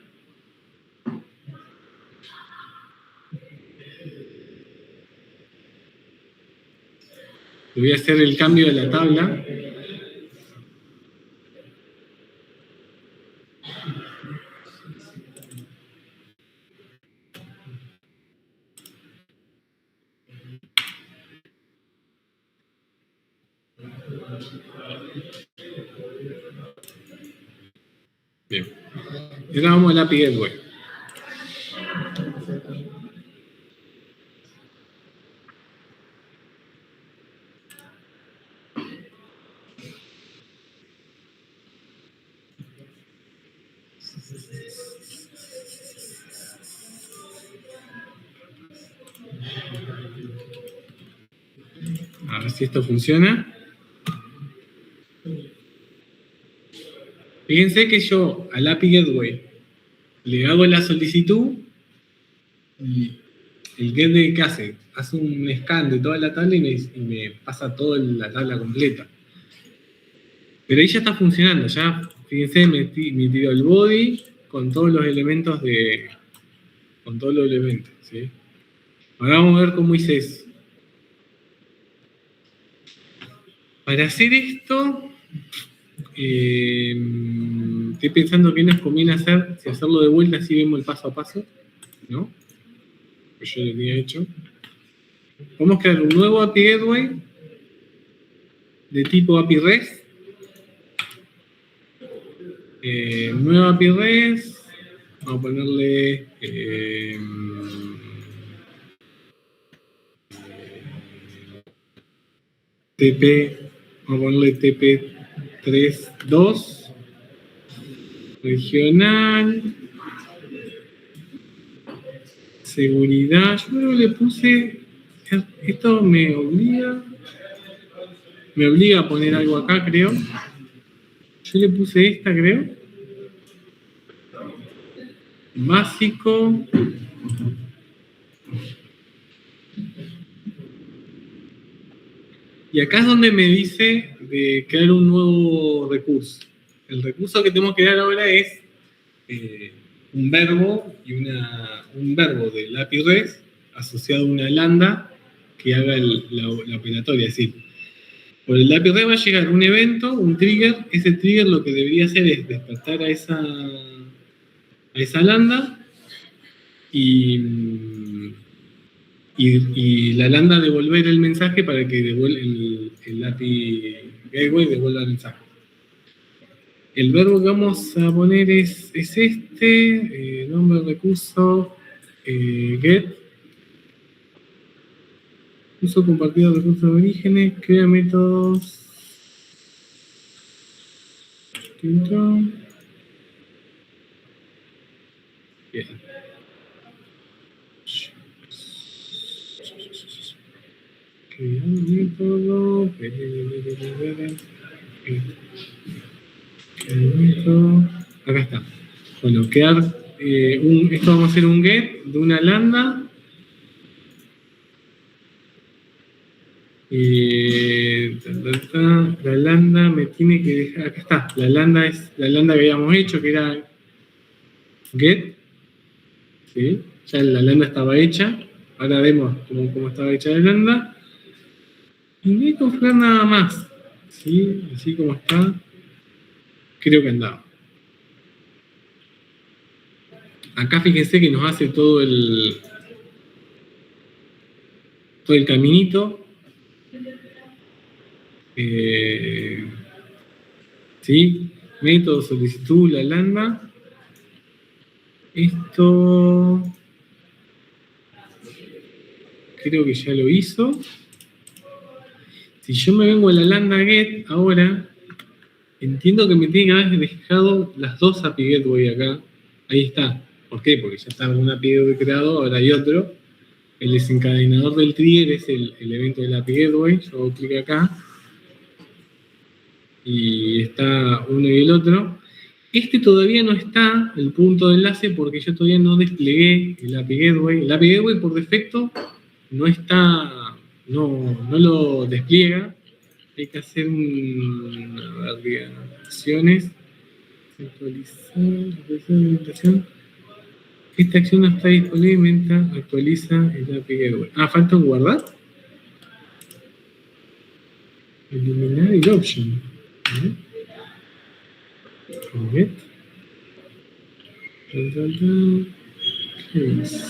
Voy a hacer el cambio de la tabla. Bien. Y ahora vamos al API Gateway. A ver si esto funciona. Fíjense que yo al API Gateway le hago la solicitud y el gateway que hace un scan de toda la tabla y me pasa toda la tabla completa. Pero ahí ya está funcionando, ya fíjense, me tiró el body con todos los elementos ¿sí? Ahora vamos a ver cómo hice eso. Para hacer esto, estoy pensando qué nos conviene hacer, si hacerlo de vuelta así vemos el paso a paso, ¿no? Pues yo lo había hecho. Vamos a crear un nuevo API Gateway de tipo API REST. Nuevo API REST, vamos a ponerle TP, vamos a ponerle TP32 regional, seguridad. Yo creo que le puse, esto me obliga a poner algo acá, creo. Yo le puse esta, creo. Básico. Y acá es donde me dice de crear un nuevo recurso. El recurso que tenemos que dar ahora es un verbo y un verbo del API REST asociado a una lambda que haga la operatoria. Es decir, por el API REST va a llegar un evento, un trigger. Ese trigger lo que debería hacer es despertar a esa lambda y la lambda devolver el mensaje para que el API Gateway devuelva el mensaje. El verbo que vamos a poner es este, nombre del recurso, get, uso compartido de recursos de orígenes, crea métodos, distinto. Bien. Crear método, acá está. Bueno, crear esto vamos a hacer un get de una lambda. La lambda me tiene que dejar, acá está, la lambda es la lambda que habíamos hecho, que era get, ¿sí? Ya la lambda estaba hecha, ahora vemos cómo estaba hecha la lambda, y no hay que configurar nada más, ¿sí? Así como está, creo que andaba. Acá fíjense que nos hace todo el caminito. ¿Sí? Método, solicitud, la lambda. Esto creo que ya lo hizo. Si yo me vengo a la lambda get ahora, entiendo que me tiene que haber dejado las dos API Gateway acá. Ahí está. ¿Por qué? Porque ya está un API Gateway creado, ahora hay otro. El desencadenador del trigger es el evento del API Gateway. Yo hago clic acá. Y está uno y el otro. Este todavía no está, el punto de enlace, porque yo todavía no desplegué el API Gateway. El API Gateway por defecto no está, no lo despliega. Hay que hacer acciones. Actualizar, implementación. Esta acción no está disponible, actualiza el API Gateway. Ah, falta un guardar. Eliminar el option. Forget. Case.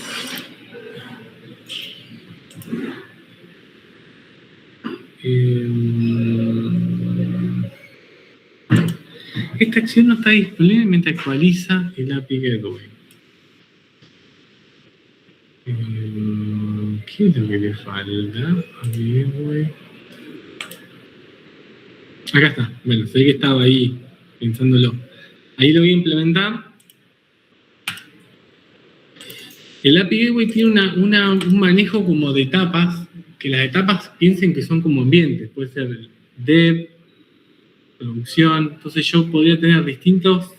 Esta acción no está disponible mientras actualiza el API Gateway. ¿Qué es lo que le falta? API Gateway. Acá está. Bueno, sé que estaba ahí pensándolo. Ahí lo voy a implementar. El API Gateway tiene un manejo como de etapas, que las etapas piensen que son como ambientes. Puede ser dev, producción. Entonces yo podría tener distintas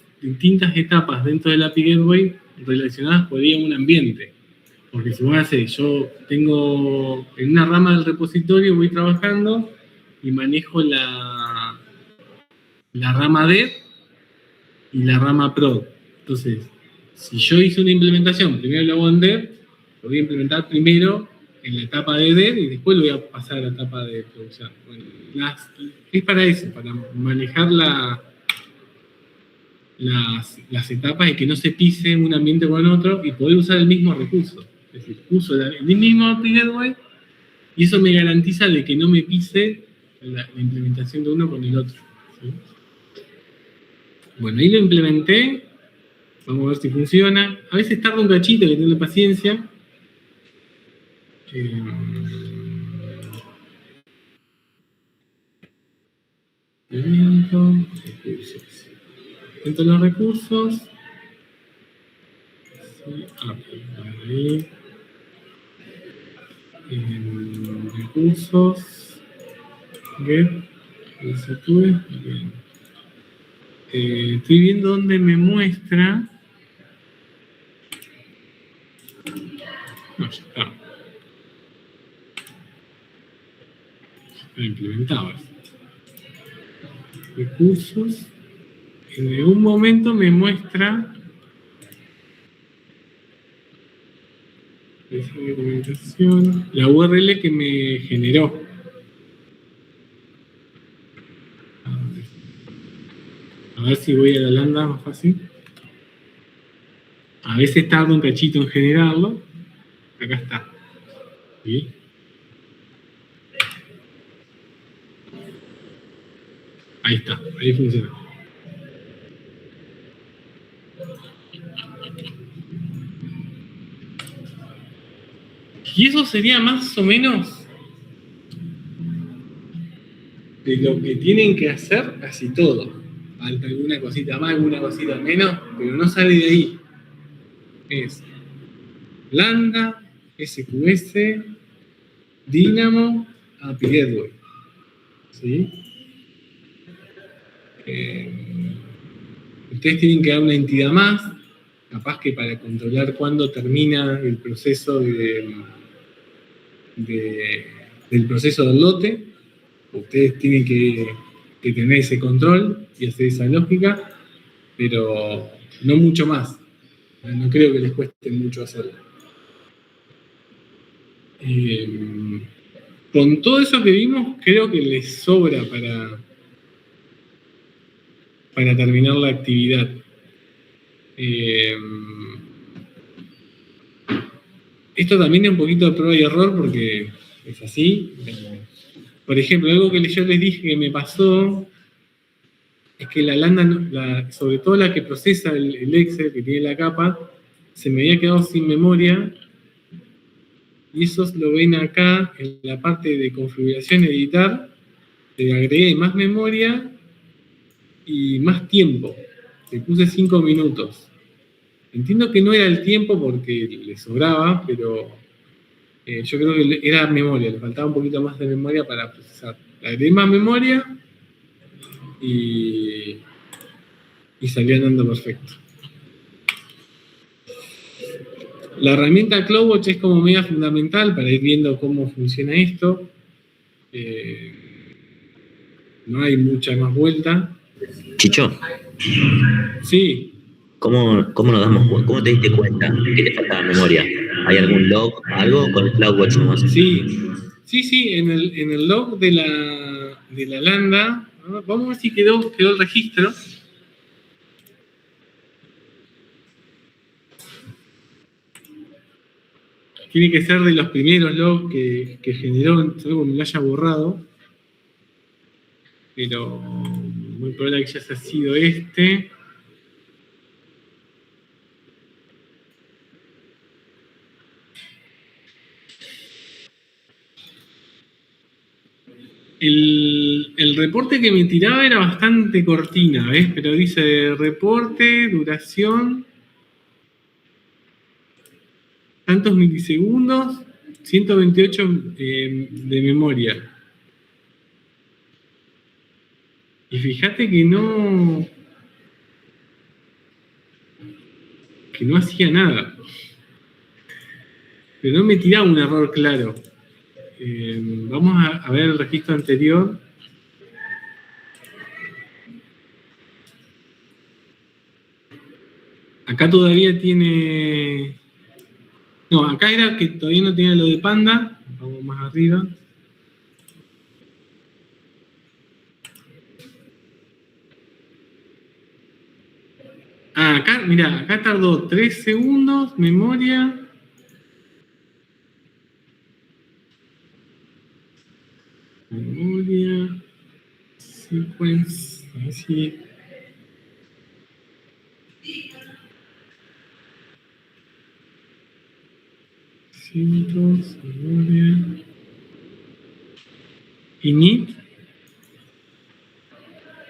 etapas dentro del API Gateway relacionadas por ahí a un ambiente. Porque si vos haces, yo tengo en una rama del repositorio, voy trabajando y manejo la rama dev y la rama prod. Entonces, si yo hice una implementación, primero lo hago en dev, lo voy a implementar primero en la etapa de dev y después lo voy a pasar a la etapa de producción. Bueno, es para eso, para manejar las etapas y que no se pise un ambiente con otro y poder usar el mismo recurso. Es decir, uso el mismo API Gateway y eso me garantiza de que no me pise la implementación de uno con el otro. ¿Sí? Bueno, ahí lo implementé. Vamos a ver si funciona. A veces tarda un cachito, que tener paciencia. Recursos. Dentro de los recursos. Sí, ahí. Recursos. Get. Bien. Estoy viendo dónde me muestra. No, ya está. Ya está implementado. Recursos. En algún momento me muestra esa documentación, la URL que me generó. A ver si voy a la lambda más fácil. A veces tarda un cachito en generarlo. Acá está. ¿Sí? Ahí está, ahí funciona. Y eso sería más o menos de lo que tienen que hacer casi todo. Falta alguna cosita más, alguna cosita menos, pero no sale de ahí. Es Lambda, SQS, Dynamo, API Gateway. ¿Sí? Ustedes tienen que dar una entidad más, capaz que para controlar cuándo termina el proceso del proceso del lote, ustedes tienen que tener ese control y hacer esa lógica, pero no mucho más. No creo que les cueste mucho hacerlo. Con todo eso que vimos, creo que les sobra para terminar la actividad. Esto también es un poquito de prueba y error porque es así. Por ejemplo, algo que yo les dije que me pasó es que la lambda, sobre todo la que procesa el Excel, que tiene la capa, se me había quedado sin memoria. Y eso lo ven acá en la parte de configuración, editar. Le agregué más memoria y más tiempo. Le puse 5 minutos. Entiendo que no era el tiempo porque le sobraba, pero yo creo que era memoria. Le faltaba un poquito más de memoria para procesar. Le agregué más memoria y salió andando perfecto. La herramienta CloudWatch es como media fundamental para ir viendo cómo funciona esto. No hay mucha más vuelta. Chicho. Sí. ¿Cómo nos damos cuenta? ¿Cómo te diste cuenta que te faltaba memoria? ¿Hay algún log, algo con el CloudWatch nomás? Sí, en el log de la de la lambda. ¿No? Vamos a ver si quedó el registro. Tiene que ser de los primeros logs que generó, salvo que me lo haya borrado. Pero muy probable que ya se ha sido este. El reporte que me tiraba era bastante cortina, ¿ves? Pero dice reporte, duración, tantos milisegundos, 128 de memoria. Y fíjate que no hacía nada. Pero no me tiraba un error claro. Vamos a ver el registro anterior. Acá todavía tiene... No, acá era que todavía no tenía lo de Panda. Vamos más arriba. Ah, acá, mirá, acá tardó 3 segundos, memoria. Memoria, sequence, así. Cientos, memoria. Init.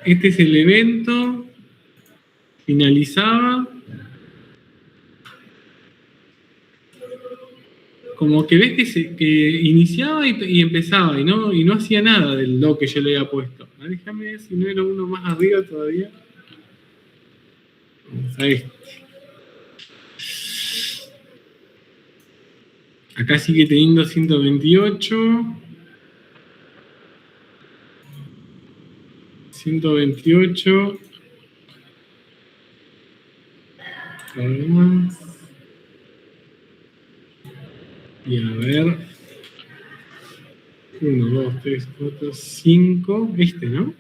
Este es el evento. Finalizaba. Como que ves que iniciaba y empezaba y no hacía nada del log que yo le había puesto. Déjame ver si no era uno más arriba todavía. Vamos a este. Acá sigue teniendo 128. 128. Más. Y a ver. 1, 2, 3, 4, 5. Este, ¿no?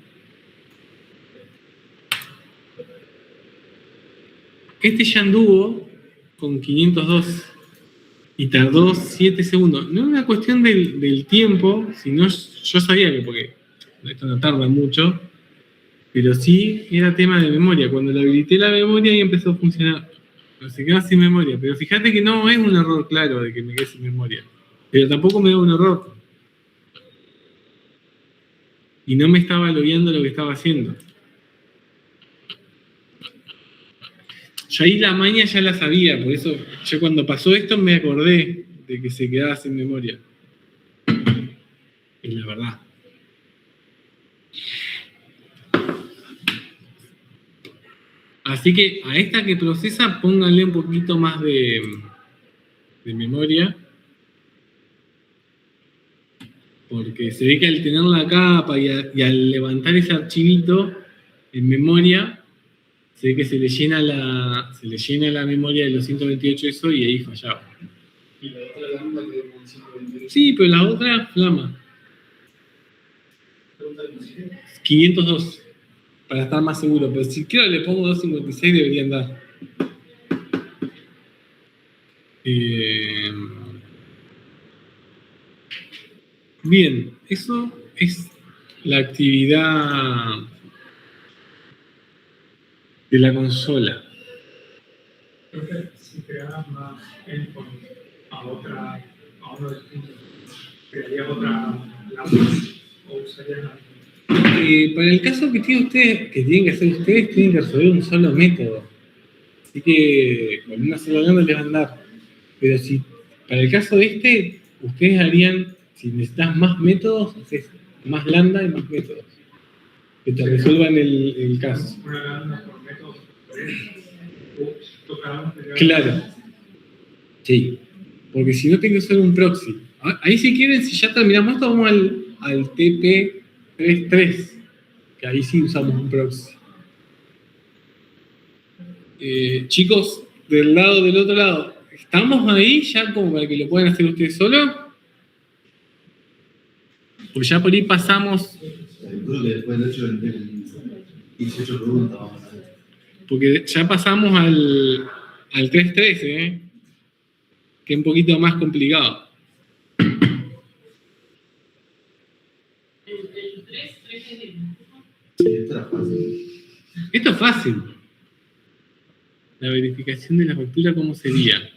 Este ya anduvo con 502 y tardó 7 segundos. No es una cuestión del tiempo, sino yo sabía que, porque esto no tarda mucho, pero sí era tema de memoria. Cuando le habilité la memoria y empezó a funcionar. Pero se quedó sin memoria. Pero fíjate que no es un error claro de que me quede sin memoria. Pero tampoco me da un error. Y no me estaba logueando lo que estaba haciendo. Yo ahí la maña ya la sabía, por eso yo cuando pasó esto me acordé de que se quedaba sin memoria. Es la verdad. Así que a esta que procesa, pónganle un poquito más de memoria. Porque se ve que al tener la capa y al levantar ese archivito en memoria, se ve que se le llena la memoria de los 128 eso y ahí fallaba. ¿Y la otra lambda que con 128? Sí, pero la otra flama. 502. Para estar más seguro. Pero si quiero le pongo 256 debería andar. Bien, eso es la actividad de la consola. Creo que si crearas más endpoints a uno de los puntos, crearía otra lámpara o usarías la. Para el caso que tienen ustedes, que tienen que hacer ustedes, tienen que resolver un solo método. Así que con una sola lambda les va a andar. Pero si para el caso de este, ustedes harían, si necesitas más métodos, haces más lambda y más métodos. Que te resuelvan el caso. Una lambda por método, Claro. Sí. Porque si no, tengo que usar un proxy. Ahí si quieren, si ya terminamos esto, vamos al TP33. Que ahí sí usamos un proxy. Chicos, del otro lado, ¿estamos ahí ya como para que lo puedan hacer ustedes solos? Pues ya por ahí pasamos calculo que después del 8 hice 8 preguntas, vamos a ver. Porque ya pasamos al 3.13, ¿eh? Que es un poquito más complicado. El 3 es el... Sí, esto era fácil. Esto es fácil. La verificación de la factura, ¿cómo sería?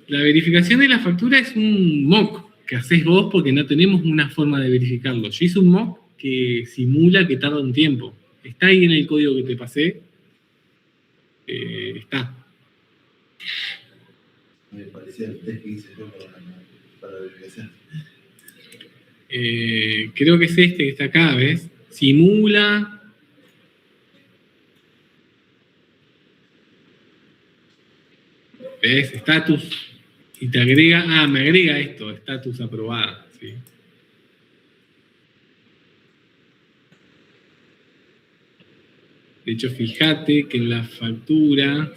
La verificación de la factura es un mock que haces vos porque no tenemos una forma de verificarlo. Yo hice un mock que simula que tarda un tiempo. Está ahí en el código que te pasé. Está. Me parecía el test que hice yo para la verificación. Creo que es este que está acá, ¿ves? Simula. ¿Ves? Status. Y te agrega, me agrega esto, status aprobada. ¿Sí? De hecho, fíjate que en la factura,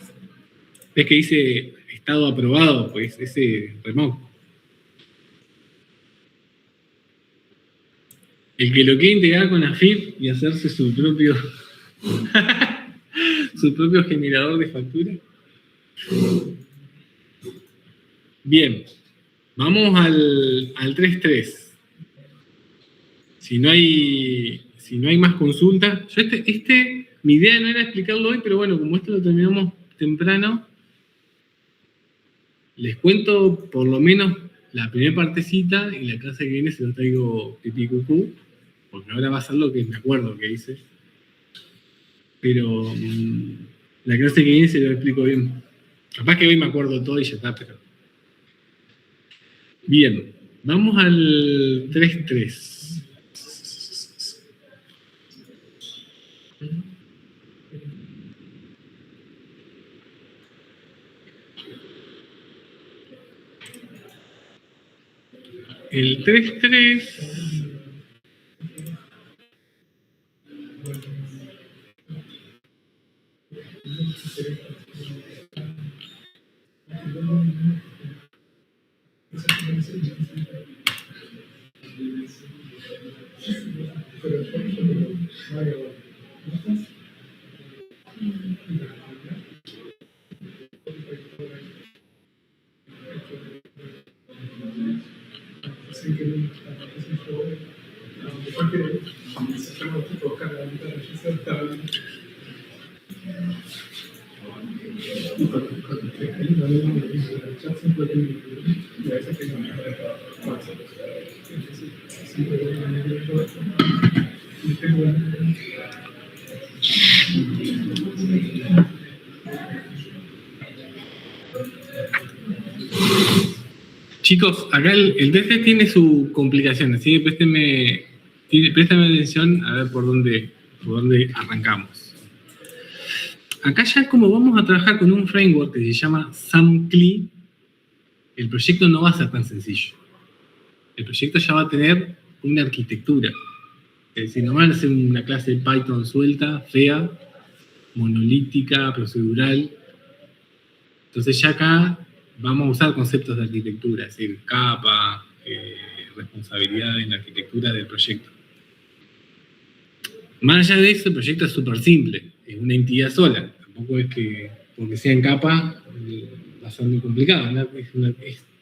ves que dice estado aprobado, pues ese remote. El que lo quiere integrar con AFIP y hacerse su propio su propio generador de factura. Bien, vamos al 3.3. Si no hay más consultas, yo mi idea no era explicarlo hoy, pero bueno, como esto lo terminamos temprano, les cuento por lo menos la primera partecita y la clase que viene se lo traigo pipí cucú, porque ahora va a ser lo que me acuerdo que hice. Pero la clase que viene se lo explico bien. Capaz que hoy me acuerdo todo y ya está, pero... Bien, vamos al 3.3. El 3.3... Chicos, acá el test tiene su complicación, así que préstame atención a ver por dónde arrancamos. Acá ya como vamos a trabajar con un framework que se llama SAMCLI, el proyecto no va a ser tan sencillo. El proyecto ya va a tener una arquitectura. Es decir, no van a ser una clase de Python suelta, fea, monolítica, procedural. Entonces ya acá vamos a usar conceptos de arquitectura, es decir, capa, responsabilidad en la arquitectura del proyecto. Más allá de eso, el proyecto es súper simple, es una entidad sola. Tampoco es que, porque sea en capa, va a ser muy complicado, ¿no?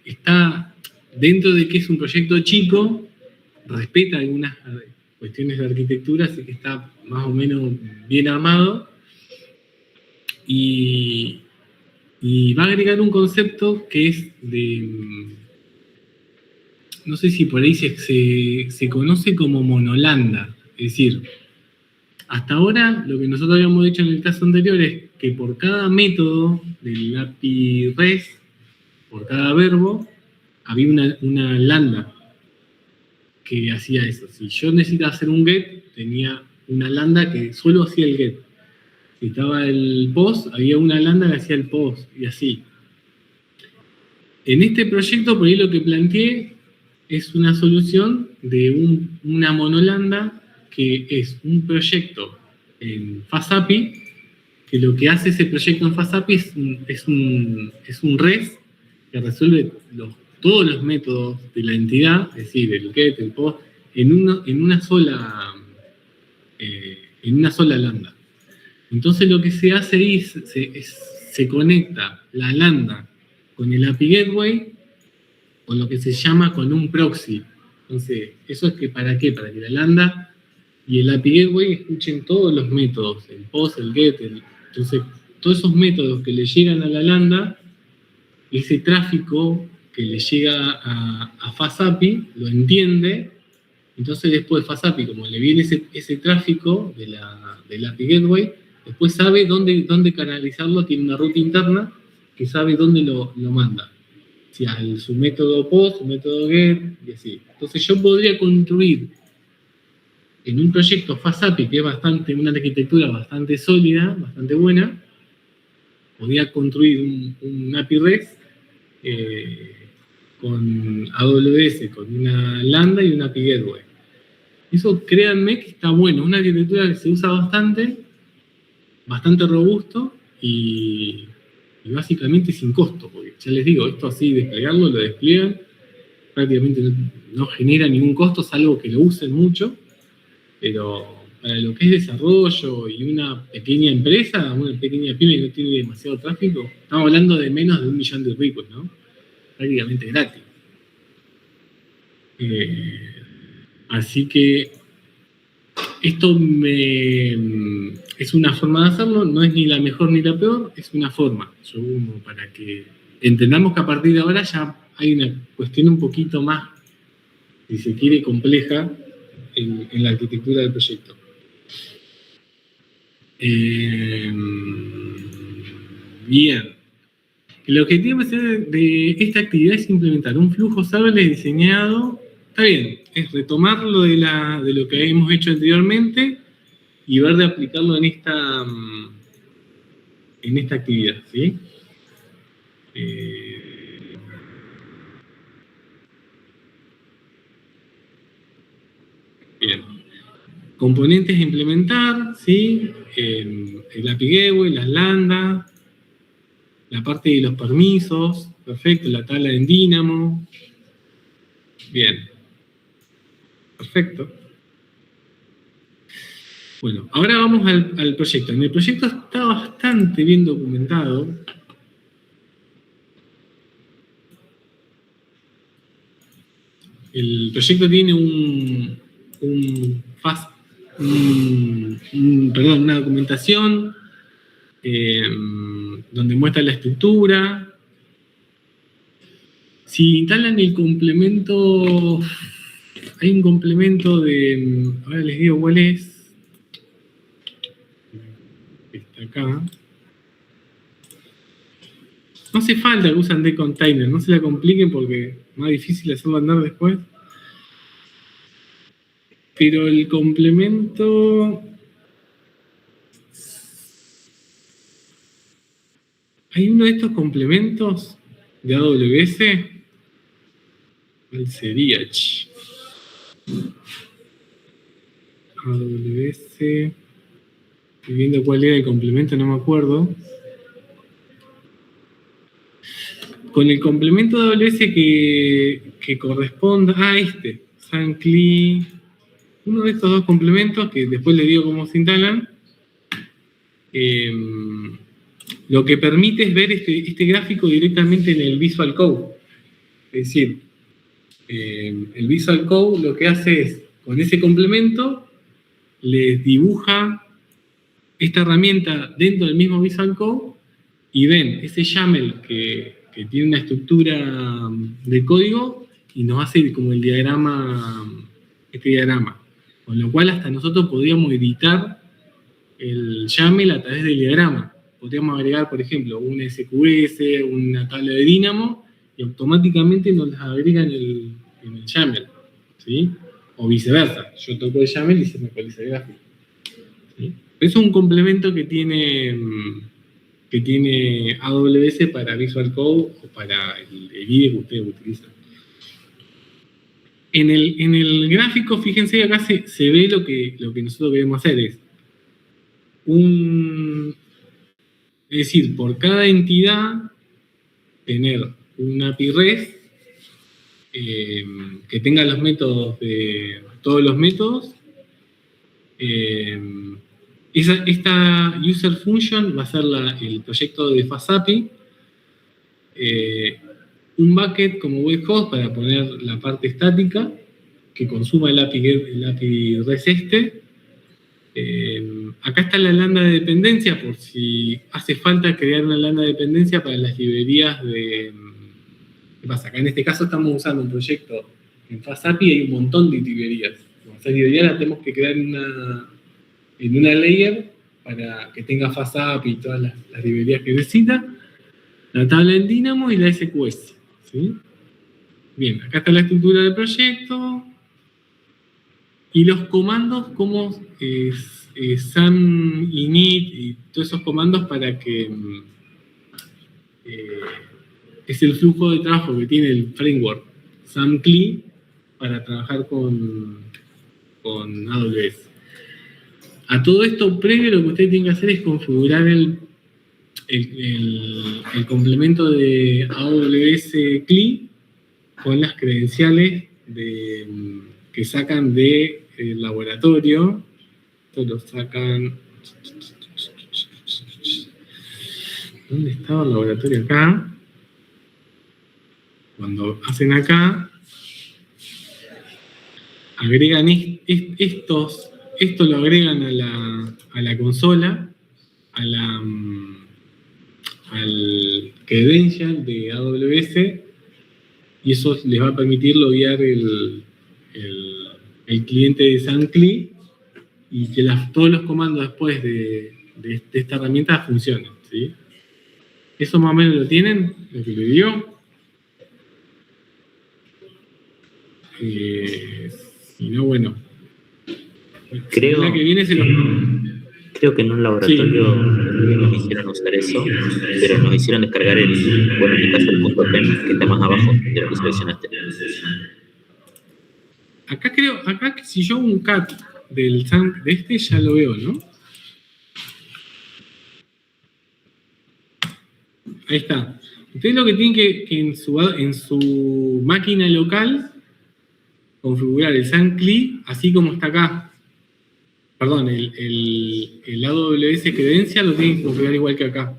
Está dentro de que es un proyecto chico, respeta algunas cuestiones de arquitectura, así que está más o menos bien armado. Y va a agregar un concepto que es de... No sé si por ahí se conoce como monolambda. Es decir, hasta ahora lo que nosotros habíamos hecho en el caso anterior es que por cada método del API REST, por cada verbo, había una lambda que hacía eso. Si yo necesitaba hacer un get, tenía una lambda que solo hacía el get. Si estaba el post, había una lambda que hacía el post, y así. En este proyecto, por ahí lo que planteé es una solución de una monolambda que es un proyecto en FastAPI, que lo que hace ese proyecto en FastAPI es un REST que resuelve todos los métodos de la entidad, es decir, el get, el post, en una sola en una sola lambda. Entonces lo que se hace ahí se conecta la lambda con el API Gateway, con lo que se llama con un proxy. Entonces, ¿eso es que para qué? Para que la lambda y el API Gateway escuchen todos los métodos, el post, el get, entonces todos esos métodos que le llegan a la lambda, ese tráfico que le llega a FastAPI, lo entiende, entonces después FastAPI, como le viene ese tráfico del API Gateway, después sabe dónde canalizarlo, tiene una ruta interna que sabe dónde lo manda. Si a su método post, su método get, y así. Entonces yo podría construir en un proyecto FastAPI, que es una arquitectura bastante sólida, bastante buena, podría construir un API REST con AWS, con una lambda y un API Gateway. Eso, créanme, que está bueno. Es una arquitectura que se usa bastante robusto y básicamente sin costo, porque ya les digo, esto así, desplegarlo, lo despliegan, prácticamente no genera ningún costo, salvo que lo usen mucho, pero para lo que es desarrollo y una pequeña empresa, una pequeña pyme que no tiene demasiado tráfico, estamos hablando de menos de 1 millón de ricos, ¿no? Prácticamente gratis. Así que esto es una forma de hacerlo, no es ni la mejor ni la peor, es una forma. Yo, como para que entendamos que a partir de ahora ya hay una cuestión un poquito más, si se quiere, compleja en la arquitectura del proyecto. Bien. El objetivo de esta actividad es implementar un flujo serverless diseñado. Está bien, es retomar de lo que hemos hecho anteriormente y ver de aplicarlo en esta actividad, ¿sí? Bien. Componentes a implementar, ¿sí? El API Gateway, las lambda, la parte de los permisos, perfecto, la tabla en Dynamo. Bien. Perfecto. Bueno, ahora vamos al proyecto. En el proyecto está bastante bien documentado. El proyecto tiene una documentación donde muestra la estructura. Si instalan el complemento, hay un complemento ahora les digo cuál es. Está acá. No hace falta que usen de container, no se la compliquen porque es más difícil hacerlo andar después. Pero el complemento... Hay uno de estos complementos de AWS. ¿Cuál sería? AWS... Estoy viendo cuál era el complemento, no me acuerdo. Con el complemento de AWS que corresponda... SunCli... Uno de estos dos complementos, que después les digo cómo se instalan, lo que permite es ver este gráfico directamente en el Visual Code. Es decir, el Visual Code lo que hace es, con ese complemento, les dibuja esta herramienta dentro del mismo Visual Code y ven ese YAML que tiene una estructura de código y nos hace como el diagrama, este diagrama. Con lo cual hasta nosotros podríamos editar el YAML a través del diagrama. Podríamos agregar, por ejemplo, un SQS, una tabla de Dynamo, y automáticamente nos las agrega en el YAML, ¿sí? O viceversa. Yo toco el YAML y se me actualiza el gráfico, ¿sí? Es un complemento que tiene AWS para Visual Code o para el IDE que ustedes utilizan. En el gráfico, fíjense, acá se ve lo que nosotros queremos hacer. Es decir, por cada entidad, tener un API REST que tenga los métodos todos los métodos, Esta user function va a ser el proyecto de FastAPI, un bucket como webhost para poner la parte estática que consuma el API REST acá está la lambda de dependencia por si hace falta crear una lambda de dependencia para las librerías de... ¿Qué pasa? Acá en este caso estamos usando un proyecto en FastAPI y hay un montón de librerías. Esa librería la tenemos que crear en una layer para que tenga FastAPI y todas las librerías que necesita, la tabla en Dynamo y la SQS. ¿Sí? Bien, acá está la estructura del proyecto y los comandos como SAM, init y todos esos comandos para que es el flujo de trabajo que tiene el framework SAM CLI para trabajar con AWS. A todo esto previo lo que usted tiene que hacer es configurar el complemento de AWS CLI con las credenciales que sacan del laboratorio. Esto lo sacan... ¿Dónde estaba el laboratorio? Acá. Cuando hacen acá, agregan esto lo agregan a la consola, al credential de AWS, y eso les va a permitir loguear el cliente de SAMCLI y que todos los comandos después de esta herramienta funcionen, ¿sí? Eso más o menos lo tienen, lo que le dio. Si no, bueno. Creo que en un laboratorio nos hicieron usar eso, pero nos hicieron descargar en mi caso el .pen, que está más abajo de lo que seleccionaste. Acá si yo hago un cat de este ya lo veo, ¿no? Ahí está. Ustedes lo que tienen que en su máquina local configurar el SAMCLI así como está acá. Perdón, el AWS credencial lo tienen que configurar igual que acá.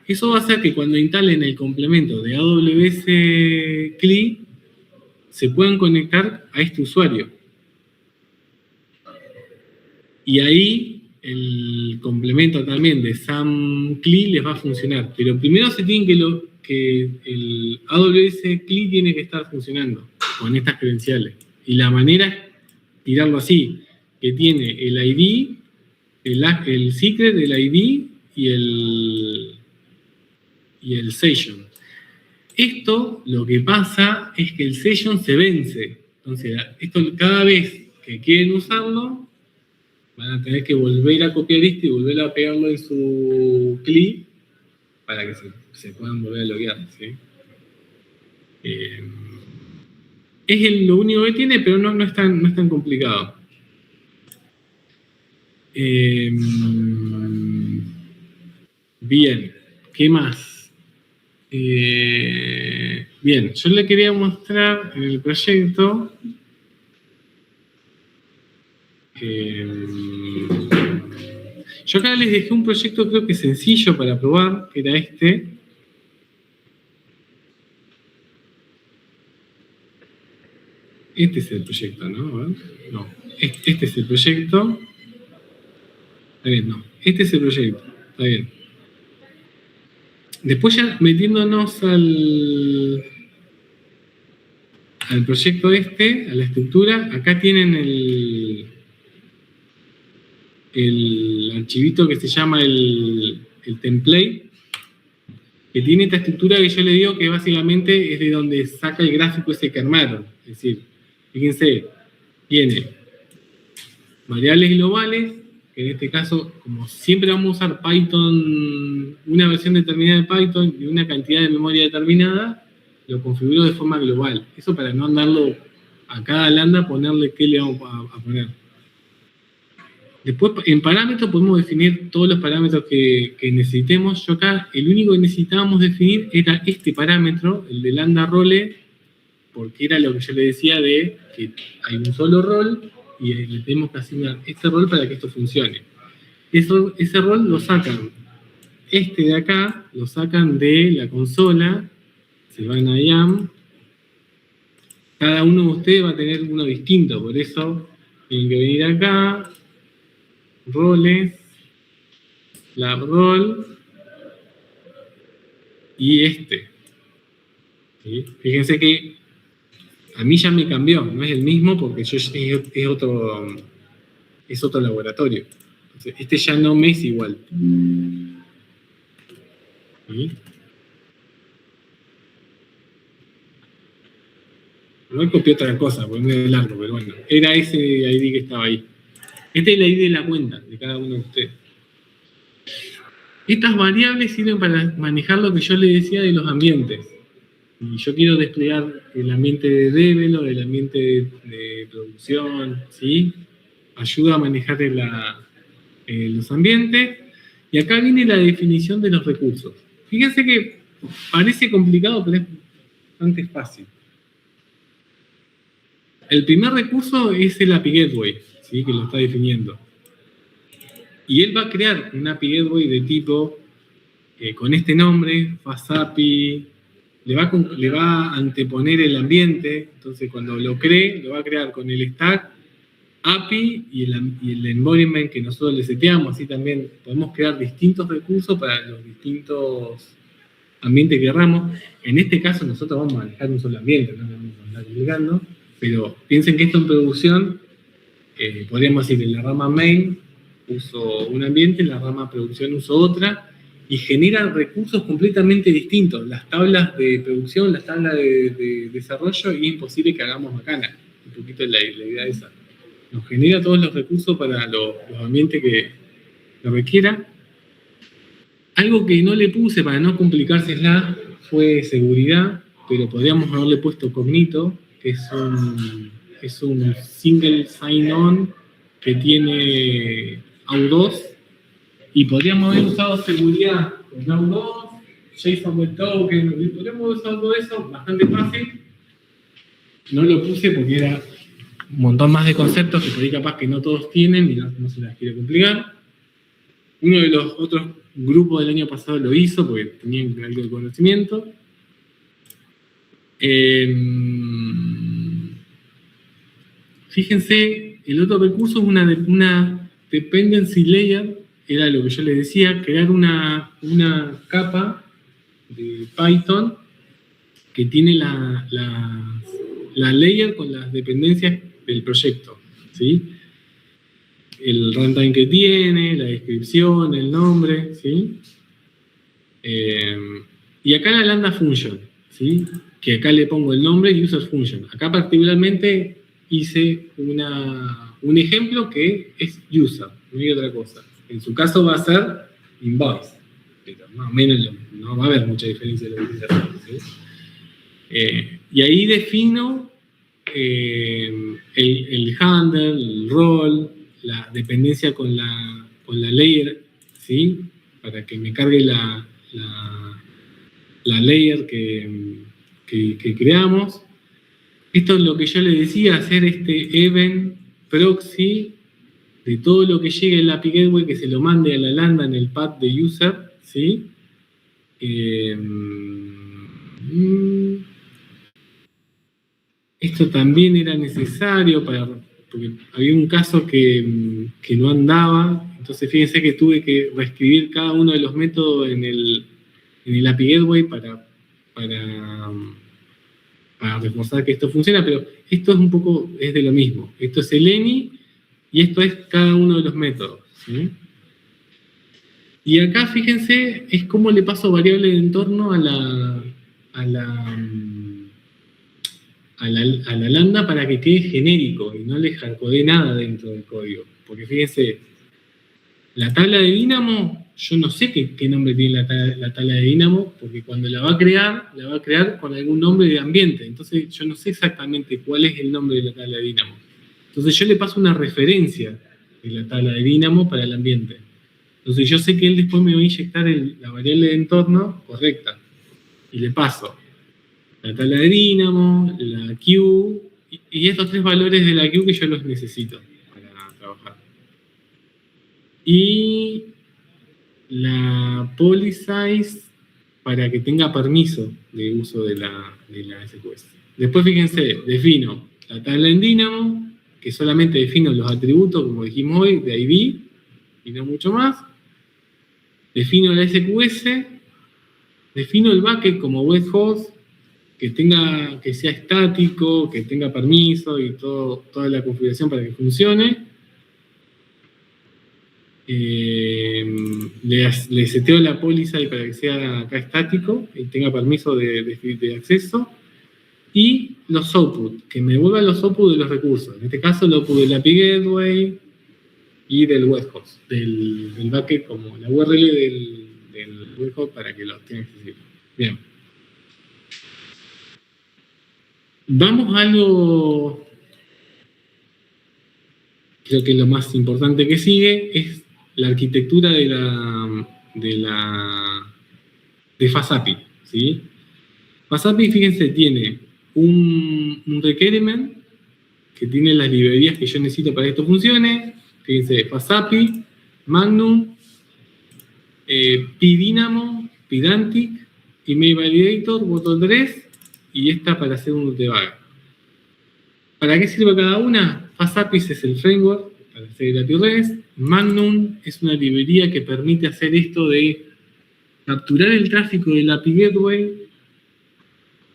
Eso va a hacer que cuando instalen el complemento de AWS CLI se puedan conectar a este usuario. Y ahí el complemento también de SAMCLI les va a funcionar. Pero primero se tienen que el AWS CLI tiene que estar funcionando con estas credenciales. Y la manera es tirarlo así, que tiene el ID, el secret, el ID y el session. Esto lo que pasa es que el session se vence. Entonces, esto cada vez que quieren usarlo, van a tener que volver a copiar esto y volver a pegarlo en su CLI para que se puedan volver a loguear, ¿sí? Es lo único que tiene, pero no es tan complicado. Bien, ¿qué más? Bien, yo le quería mostrar en el proyecto yo acá les dejé un proyecto creo que sencillo para probar, que era este. Este es el proyecto, ¿no? A ver. No, este es el proyecto. Está bien, no. Este es el proyecto. Está bien. Después ya metiéndonos al proyecto a la estructura, acá tienen el archivito que se llama el template, que tiene esta estructura que yo le digo que básicamente es de donde saca el gráfico ese que armaron. Es decir, fíjense, tiene variables globales, que en este caso, como siempre vamos a usar Python, una versión determinada de Python y una cantidad de memoria determinada, lo configuro de forma global. Eso para no andarlo a cada lambda, ponerle qué le vamos a poner. Después, en parámetros, podemos definir todos los parámetros que necesitemos. Yo acá, el único que necesitábamos definir era este parámetro, el de lambda role, porque era lo que yo le decía de que hay un solo rol y le tenemos que asignar este rol para que esto funcione. Ese rol lo sacan, este de acá, lo sacan de la consola, se van a IAM, cada uno de ustedes va a tener uno distinto, por eso tienen que venir acá, roles, lab role, y este. ¿Sí? Fíjense que a mí ya me cambió, no es el mismo porque es otro laboratorio. Entonces, este ya no me es igual. ¿Sí? No copié otra cosa, porque no es largo, pero bueno, era ese ID que estaba ahí. Este es el ID de la cuenta de cada uno de ustedes. Estas variables sirven para manejar lo que yo les decía de los ambientes. Y yo quiero desplegar el ambiente de develop, el ambiente de producción, ¿sí? Ayuda a manejar los ambientes. Y acá viene la definición de los recursos. Fíjense que parece complicado, pero es bastante fácil. El primer recurso es el API Gateway, ¿sí? Que lo está definiendo. Y él va a crear un API Gateway de tipo, con este nombre, FastAPI, le va a anteponer el ambiente, entonces cuando lo cree, lo va a crear con el stack, API y el environment que nosotros le seteamos, así también podemos crear distintos recursos para los distintos ambientes que queramos. En este caso nosotros vamos a manejar un solo ambiente, no lo vamos a andar complicando, pero piensen que esto en producción, podríamos decir en la rama main uso un ambiente, en la rama producción uso otra, y generan recursos completamente distintos. Las tablas de producción, las tablas de desarrollo, y es imposible que hagamos macana. Un poquito la idea esa. Nos genera todos los recursos para los ambientes que requiera. Algo que no le puse para no complicársela fue seguridad, pero podríamos haberle puesto Cognito, que es un single sign-on que tiene AU2, y podríamos haber usado seguridad con AU2, JSON Web Token, podríamos haber usado todo eso, bastante fácil. No lo puse porque era un montón más de conceptos que por ahí capaz que no todos tienen y no se las quiero complicar. Uno de los otros grupos del año pasado lo hizo porque tenían algo de conocimiento. Fíjense, el otro recurso es una dependency layer, era lo que yo les decía, crear una capa de Python que tiene la layer con las dependencias del proyecto, ¿sí? El runtime que tiene, la descripción, el nombre, ¿sí? Y acá la lambda function, ¿sí? Que acá le pongo el nombre y user function. Acá particularmente hice un ejemplo que es user, no hay otra cosa. En su caso va a ser invoice, pero más o menos no va a haber mucha diferencia de la utilización, ¿sí? Y ahí defino el handle, el role, la dependencia con la layer, ¿sí? Para que me cargue la layer que creamos. Esto es lo que yo le decía, hacer este event proxy de todo lo que llegue en la API Gateway, que se lo mande a la lambda en el path de user, ¿sí? Esto también era necesario porque había un caso que no andaba, entonces fíjense que tuve que reescribir cada uno de los métodos en el API Gateway para reforzar que esto funciona, pero esto es un poco de lo mismo. Esto es el ENI y esto es cada uno de los métodos, ¿sí? Y acá, fíjense, es cómo le paso variable de entorno a la lambda para que quede genérico y no le hardcodee nada dentro del código. Porque fíjense, la tabla de Dynamo, yo no sé qué nombre tiene la tabla de Dynamo, porque cuando la va a crear con algún nombre de ambiente. Entonces yo no sé exactamente cuál es el nombre de la tabla de Dynamo. Entonces yo le paso una referencia de la tabla de Dynamo para el ambiente. Entonces yo sé que él después me va a inyectar la variable de entorno correcta. Y le paso la tabla de Dynamo, la queue, y estos 3 valores de la queue que yo los necesito para trabajar. Y la polysize para que tenga permiso de uso de la SQS. Después, fíjense, defino la tabla en Dynamo, que solamente defino los atributos, como dijimos hoy, de ID, y no mucho más. Defino la SQS, defino el bucket como web host, que sea estático, que tenga permiso y toda la configuración para que funcione. Le seteo la policy para que sea acá estático y tenga permiso de acceso. Y los outputs, que me devuelvan los outputs de los recursos. En este caso, el output del API Gateway y del web host, del bucket como la URL del web host para que lo tenga accesible. Bien. Vamos a algo, creo que lo más importante que sigue es la arquitectura de FastAPI, ¿sí? FastAPI, fíjense, tiene un requirement que tiene las librerías que yo necesito para que esto funcione. Fíjense, FastAPI, Magnum, pDynamo, Pydantic, Email Validator, Boto3 y esta para hacer un debug. ¿Para qué sirve cada una? FastAPI es el framework para hacer el API REST. Magnum es una librería que permite hacer esto de capturar el tráfico del API Gateway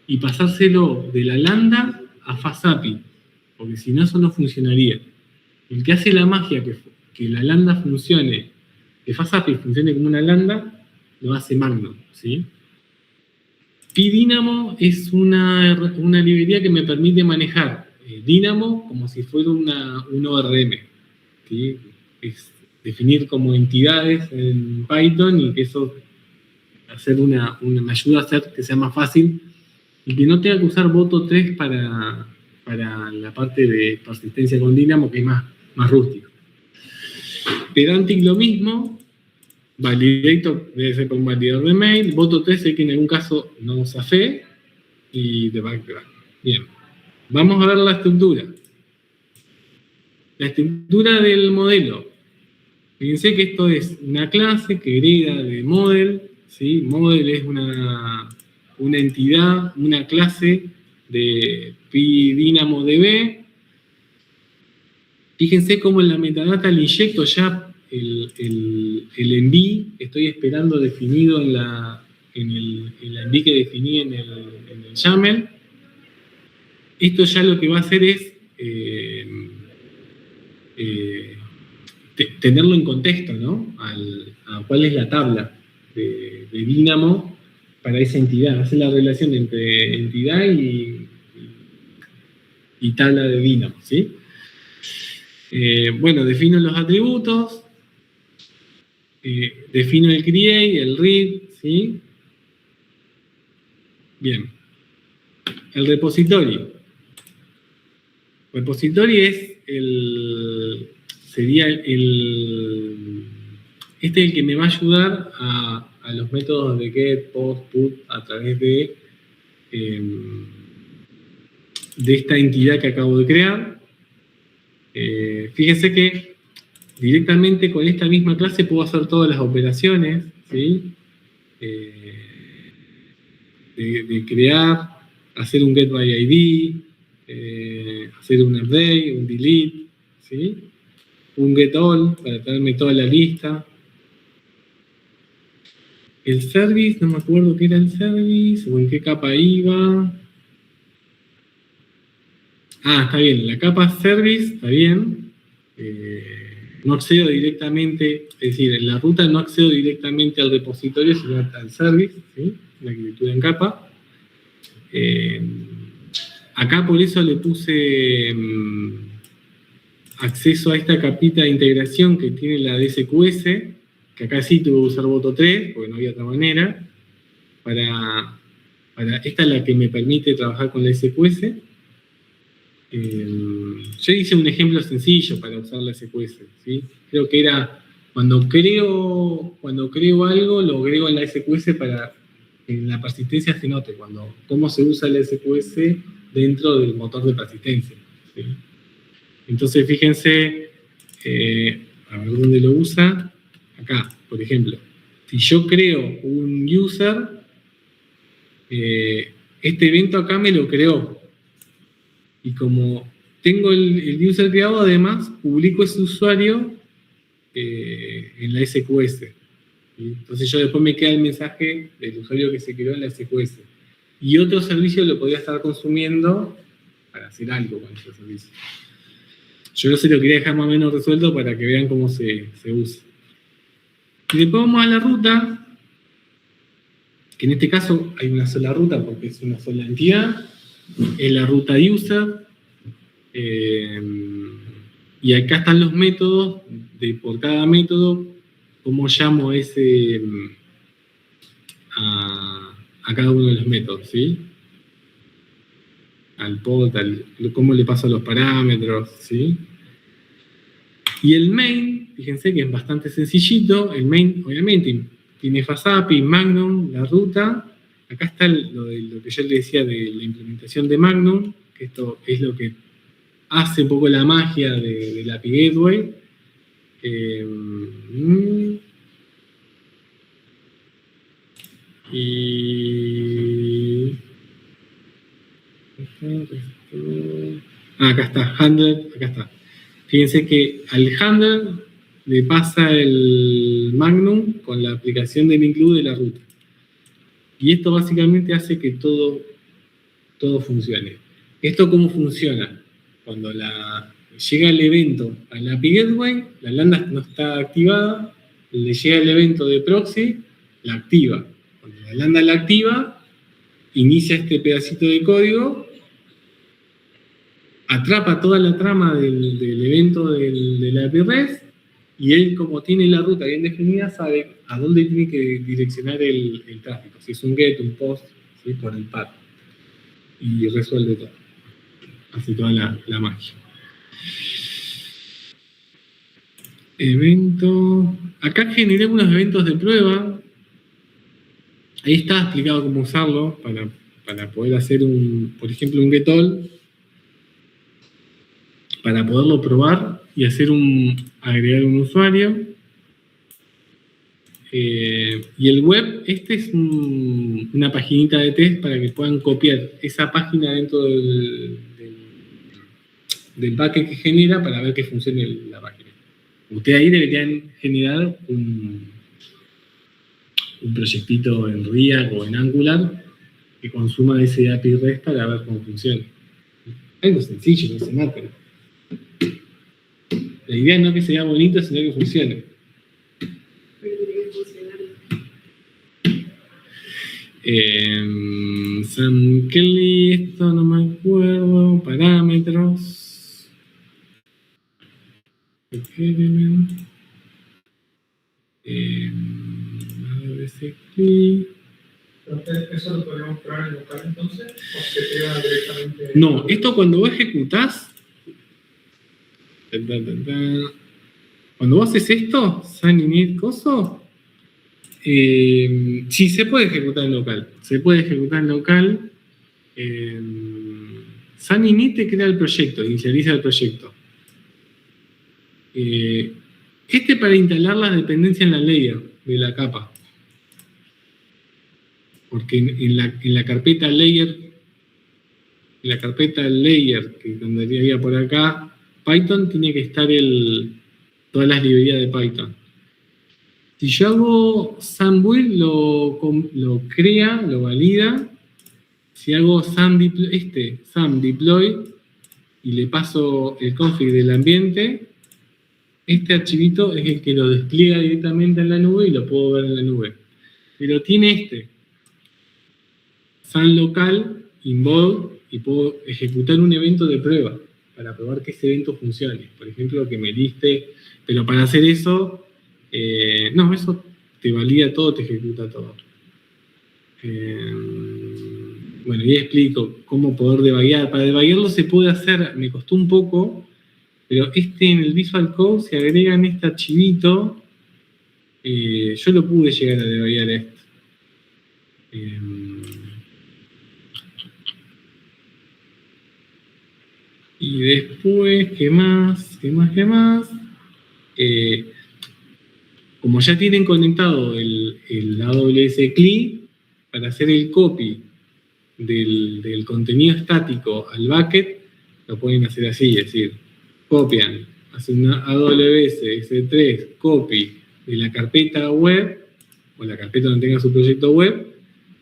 y pasárselo de la lambda a FastAPI, porque si no, eso no funcionaría. El que hace la magia que la lambda funcione, que FastAPI funcione como una lambda, lo hace Magnum, ¿sí? pDynamo es una librería que me permite manejar Dynamo como si fuera un ORM, ¿sí? Es definir como entidades en Python y que eso me ayuda a hacer que sea más fácil y que no tenga que usar Boto3 para la parte de persistencia con Dynamo, que es más rústico. Pydantic lo mismo, Validator debe ser con validador de mail, Boto3 sé que en algún caso no usa fe, y debug. Bien, vamos a ver la estructura. La estructura del modelo. Fíjense que esto es una clase que hereda de model, ¿sí? Model es una entidad, una clase de pDynamoDB. Fíjense cómo en la metadata le inyecto ya el env, estoy esperando definido en la env que definí en el YAML. Esto ya lo que va a hacer es tenerlo en contexto, ¿no? A cuál es la tabla de Dynamo para esa entidad, hacer la relación entre entidad y tabla de Dynamo, ¿sí? Bueno, defino los atributos, defino el create, el read, ¿sí? Bien. El repositorio. Repository es este es el que me va a ayudar a los métodos de get, post, put a través de esta entidad que acabo de crear. Fíjense que directamente con esta misma clase puedo hacer todas las operaciones, ¿sí? De crear, hacer un get by ID, hacer un update, un delete, ¿sí? Un get all para traerme toda la lista. El service, no me acuerdo qué era el service o en qué capa iba. Ah, está bien, la capa service, está bien. No accedo directamente, es decir, en la ruta no accedo directamente al repositorio, sino al service, ¿sí? La arquitectura en capa. Acá por eso le puse acceso a esta capita de integración que tiene la DSQS, que acá sí tuve que usar Boto3, porque no había otra manera. Esta es la que me permite trabajar con la SQS. Yo hice un ejemplo sencillo para usar la SQS, ¿sí? Creo que era cuando creo algo, lo agrego en la SQS para que en la persistencia se note cómo se usa la SQS dentro del motor de persistencia, ¿sí? Entonces, fíjense, a ver dónde lo usa. Acá, por ejemplo. Si yo creo un user, este evento acá me lo creó. Y como tengo el user creado, además, publico ese usuario en la SQS. ¿Sí? Entonces yo después me queda el mensaje del usuario que se creó en la SQS. Y otro servicio lo podría estar consumiendo para hacer algo con ese servicio. Yo se lo quería dejar más o menos resuelto para que vean cómo se usa. Y después vamos a la ruta, que en este caso hay una sola ruta porque es una sola entidad, es la ruta user, y acá están los métodos, por cada método, cómo llamo a cada uno de los métodos, ¿sí? Al pod, cómo le paso los parámetros, ¿sí? Y el main, fíjense que es bastante sencillito. El main, obviamente, tiene FastAPI, Magnum, la ruta. Acá está lo que yo les decía de la implementación de Magnum, que esto es lo que hace un poco la magia de la API Gateway. Acá está, handler, acá está. Fíjense que al handler le pasa el Magnum con la aplicación del include de la ruta. Y esto básicamente hace que todo funcione. ¿Esto cómo funciona? Cuando llega el evento a la API Gateway, la lambda no está activada, le llega el evento de proxy, la activa. Cuando la lambda la activa, inicia este pedacito de código, atrapa toda la trama del evento de la API REST, y él, como tiene la ruta bien definida, sabe a dónde tiene que direccionar el tráfico. Si es un get, un post, ¿sí? Por el path. Y resuelve todo. Hace toda la magia. Evento. Acá generé unos eventos de prueba. Ahí está explicado cómo usarlo para poder hacer por ejemplo, un getAll, para poderlo probar y agregar un usuario. Y el web, este es una paginita de test para que puedan copiar esa página dentro del backend que genera para ver que funcione la página. Ustedes ahí deberían generar un proyectito en React o en Angular que consuma ese API REST para ver cómo funciona. Algo sencillo, no se mate. La idea no es que sea bonito, sino que funcione. Sam Kelly, esto no me acuerdo. Parámetros. Entonces, ¿eso lo podemos probar en local entonces? ¿O se queda directamente? No, esto cuando vos ejecutás. Cuando vos haces esto, Sun init coso, sí se puede ejecutar en local. Se puede ejecutar en local. Sun init te crea el proyecto, inicializa el proyecto. Para instalar las dependencias en la layer de la capa. Porque en la carpeta layer, que andaría por acá, Python tiene que estar todas las librerías de Python. Si yo hago SunBuild, lo crea, lo valida. Si hago SUM deploy y le paso el config del ambiente, este archivito es el que lo despliega directamente en la nube y lo puedo ver en la nube. Pero tiene SUM local, involve, y puedo ejecutar un evento de prueba para probar que ese evento funcione. Por ejemplo, que me diste, pero para hacer eso, eso te valida todo, te ejecuta todo. Bueno, y explico cómo poder debuggear. Para debuggearlo se puede hacer, me costó un poco, pero en el Visual Code se agrega en este archivito, yo lo pude llegar a debuggear esto. Y después, ¿qué más? Como ya tienen conectado el AWS CLI, para hacer el copy del contenido estático al bucket, lo pueden hacer así, es decir, copian, hacen una AWS S3 copy de la carpeta web, o la carpeta donde tenga su proyecto web,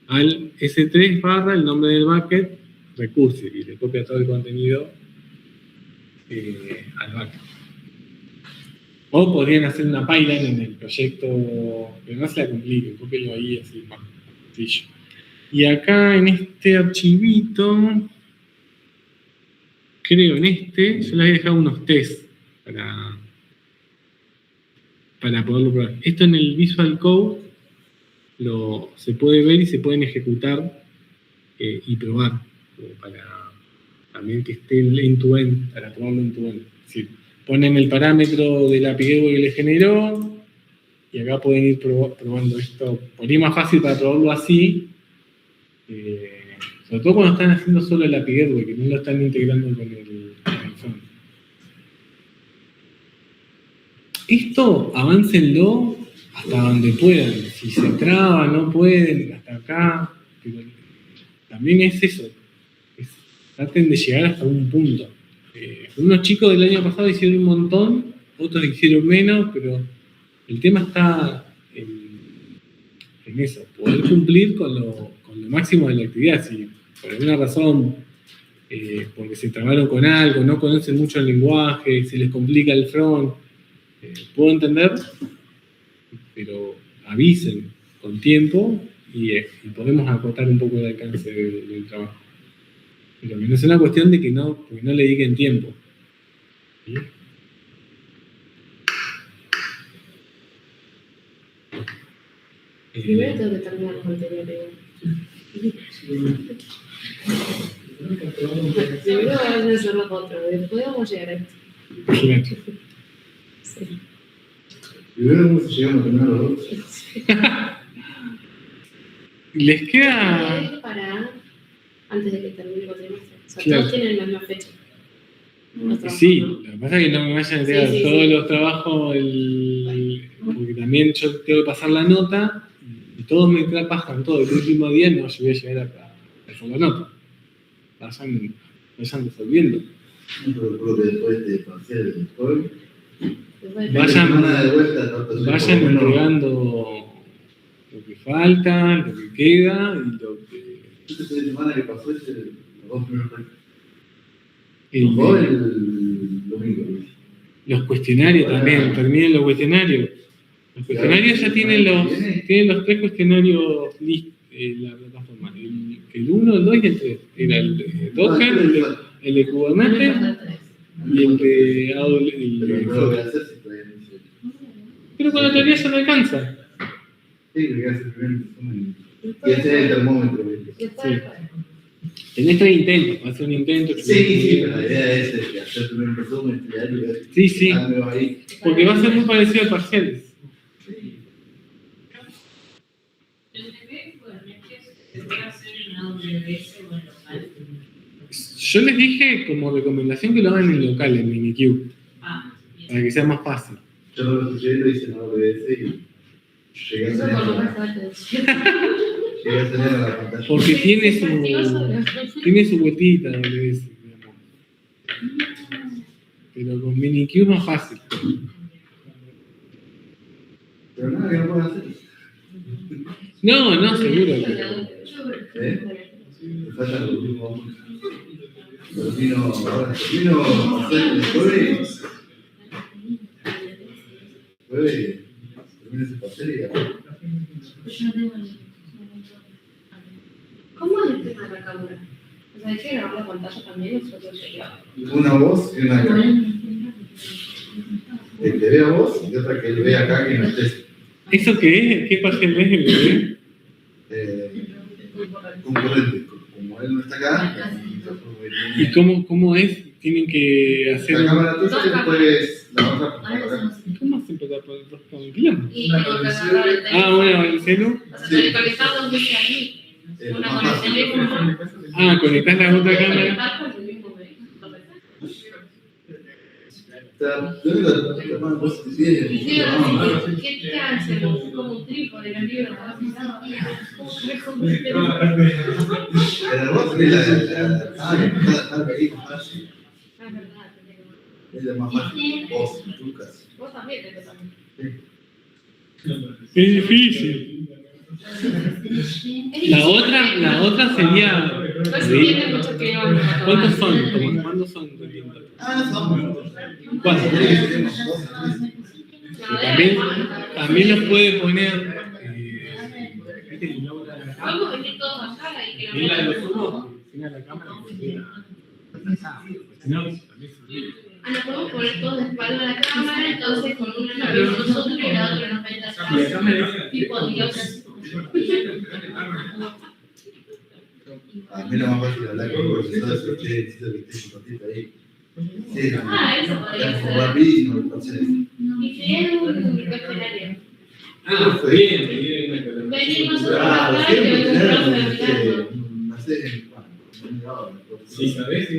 al S3 barra el nombre del bucket, recursive, y le copia todo el contenido al bucket. O podrían hacer una pipeline en el proyecto, pero no se la compliquen, cópienlo ahí así, más sencillo. Y acá en este archivito, creo en este, yo les he dejado unos tests para poderlo probar. Esto en el Visual Code se puede ver y se pueden ejecutar y probar, para también que esté el end-to-end, para probarlo end-to-end. Es decir, ponen el parámetro del API Gateway que le generó, y acá pueden ir probando esto. Por ahí es más fácil para probarlo así, sobre todo cuando están haciendo solo el API Gateway, que no lo están integrando con el front. Esto, aváncenlo hasta donde puedan. Si se traba, no pueden, hasta acá. Pero también es eso. Traten de llegar hasta un punto. Unos chicos del año pasado hicieron un montón, otros hicieron menos, pero el tema está en eso, poder cumplir con lo máximo de la actividad. Si por alguna razón, porque se trabaron con algo, no conocen mucho el lenguaje, se les complica el front, puedo entender, pero avisen con tiempo y podemos acotar un poco el alcance del trabajo. Pero que no es una cuestión de que no le dediquen tiempo. ¿Sí? Primero tengo que terminar los anteriores. Primero vamos a hacer los otros, después vamos a llegar a esto. Imagínate. Sí. Primero vamos a llegar a terminar los dos. Les queda... Para antes de que termine el cuatrimestre. O sea, Claro. todos tienen la misma fecha. Los trabajos, Sí, ¿no? lo que pasa es que no me vayan a entregar Sí, todos sí. los trabajos, porque también yo tengo que pasar la nota y todos me trabajan todo el último día, no, yo voy a llegar a hacer la nota. Vayan resolviendo. Creo que después de parcial del COVID, Después- Vayan- semana de vuelta, tanto Vayan por lo menos, entregando lo que falta, lo que queda y lo que... este fin de semana que pasó es los dos primeros meses. el- O el domingo. los cuestionarios también, terminen los cuestionarios. Los cuestionarios ya tienen los 3 cuestionarios la plataforma. El 1, el 2 y el 3. Era el de Docker, el de Kubernetes y el de AWS. Pero no lo voy a hacer si todavía no hice. Pero con la teoría ya no alcanza. Sí, lo voy a hacer primero en resumen. Y ese es el termómetro. Después- Tenés 3 intentos, va a ser un intento. Sí, pero la idea es hacer primero un resumen, estudiar y ver. Sí, sí. Algo ahí. Porque va a ser muy parecido al parciales. El DB Kubernetes se puede hacer en AWS o en local. Yo les dije como recomendación que lo hagan en local, en Minikube, Ah, bien. para que sea más fácil. Yo lo estudié, lo hice en AWS y llegué a Eso tener por lo la- menos falta decir. llegué a tener a la pantalla. Porque tiene su vueltita, digamos. Pero con Minikube es más fácil. Pero nada, que no puedo hacer. No, seguro que Me faltan los últimos. Termino ahora, termino hacer el jueves. Jueves, termino ese pastel y ya. ¿Cómo es el tema de la cámara? O sea, hay que grabar la pantalla también, o solo se graba. Una voz y una cara. Que te vea vos y otra que él vea acá que no estés. ¿Eso qué es? ¿Qué parcial es el bebé? Concurrente. Como él no está acá, ¿Y cómo es? Tienen que hacer... la cámara tuya y después la otra por acá. ¿Cómo hacen para poder con el quilombo? Y tengo que agarrar el Ah, bueno, el celu. O sea, estoy conectado desde ahí. Una conexión de como... Ah, conectás la otra cámara. Lo único que más vos te pides es Y sí, ahora sí, ¿qué te hacemos? Es como un trípode la libra, ¿no? Pero vos tenés la ahí más fácil. Es verdad, Es la más fácil. Vos, Lucas. vos también tenés también. Es difícil. La otra sería. No se tiene mucho que ver. ¿Cuántos son? ¿Cuántos son? Son. ¿Cuántos? También los puede poner. Vamos a venir todos acá y que ¿Y la de lo los humos? Tiene la cámara. No, también nos podemos poner todos de espalda a la cámara, entonces con una nos vemos nosotros y la otra nos ven de atrás. Tipo Dios. A mí lo más fácil hablar con el profesor es que necesito que estés un ratito ahí. Sí, Eso podría ser. rapidísimo, entonces. Y si es un cuestionario. bien. Venir nosotros Claro, acá y que siempre venga un tener, profe mirando. no sé, media hora. Sí, ¿sabes? Sí.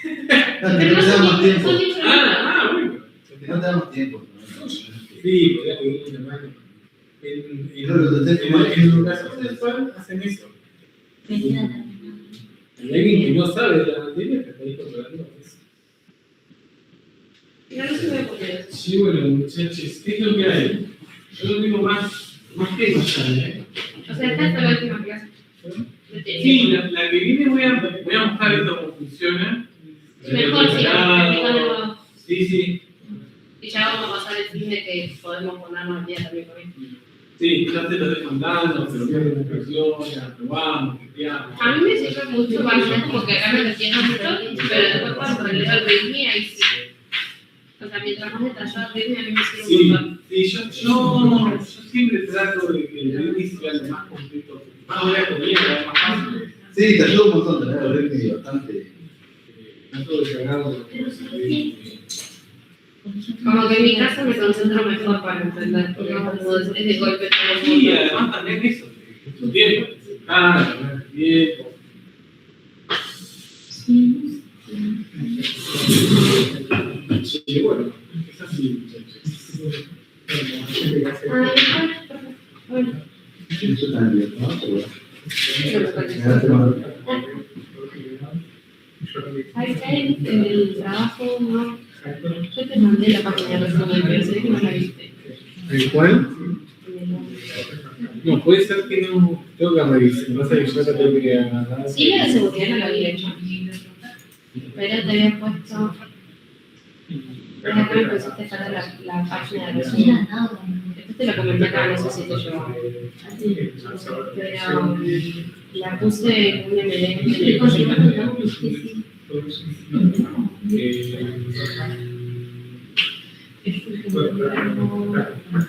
No, que no te da más tiempo. Son diferentes. Bueno. Que no te da más tiempo. Sí, podría pedir una mano. En educación sexual hacen eso. Y alguien que no sabe de la materia te está ahí controlando eso. No, no se puede poner eso. Sí, bueno, muchachos, ¿qué es lo que hay? Yo no tengo más temas ya, O sea, esta es la última clase. Sí, la que viene voy a mostrar esto cómo funciona. Mejor si Preparado. Sí. y ya vamos a pasar el fin de que podemos ponernos al día también con esto. Sí, ya te lo dejo andando, se lo quedan en la probamos, testeamos. A mí me sirve mucho para hacer como que acá me entiendo mucho, pero después cuando leo el ritmo ahí sí. O sea, mientras más detallado el ritmo a mí me sirve un montón. Sí, yo siempre trato de que el ritmo sea lo más completo. Más voy a comer, más fácil. Sí, te ayuda un montón tener el ritmo bastante. Trato de cargarlo. Como que en mi caso me concentro mejor para entender, porque no puedo es de golpe todo. Sí, además también eso, tu tiempo, tiempo. Sí, bueno, es así, muchachos. Bueno, Eso también, ¿no? Pero bueno. ahí en el trabajo, ¿no? Yo te mandé la página de resumen, pero sé que no la viste. ¿El cuál? No, puede ser que no. Tengo que revisar. Me pasa que yo la tengo que agarrar. Sí, la de seguridad no la había hecho. Pero te había puesto. Pero acá me pusiste para la página de resumen. Después te lo comenté acá, no sé si te llevó. Pero la puse en un MD.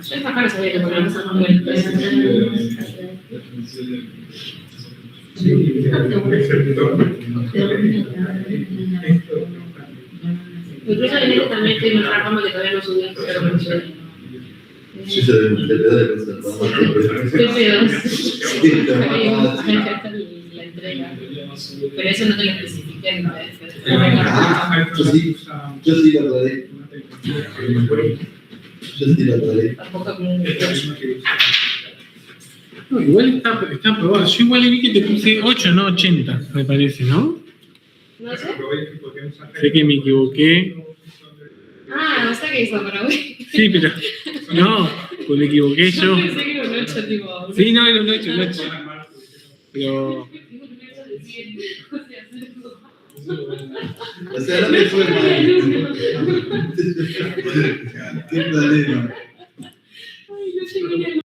Yo acá no sabía que poníamos a incluso en este también estoy en otra rama que todavía no subí, pero me subí. Sí, se le da de cosas. Sí, La entrega. Pero eso no te lo especifiqué en PDF. yo sí lo aclaré. Yo sí lo aclaré. Tampoco No, igual está aprobado. Yo igual le vi que te puse 8, no 80, me parece, ¿no? no sé. Sé que me equivoqué. Ah, o sea que hizo para hoy. Sí, pero. No, pues me equivoqué yo. Pensé que era un 8, tipo. Sí, no, era un 8, un 8. Pero. O sea, no me fue mal. Qué problema. Ay, no sé qué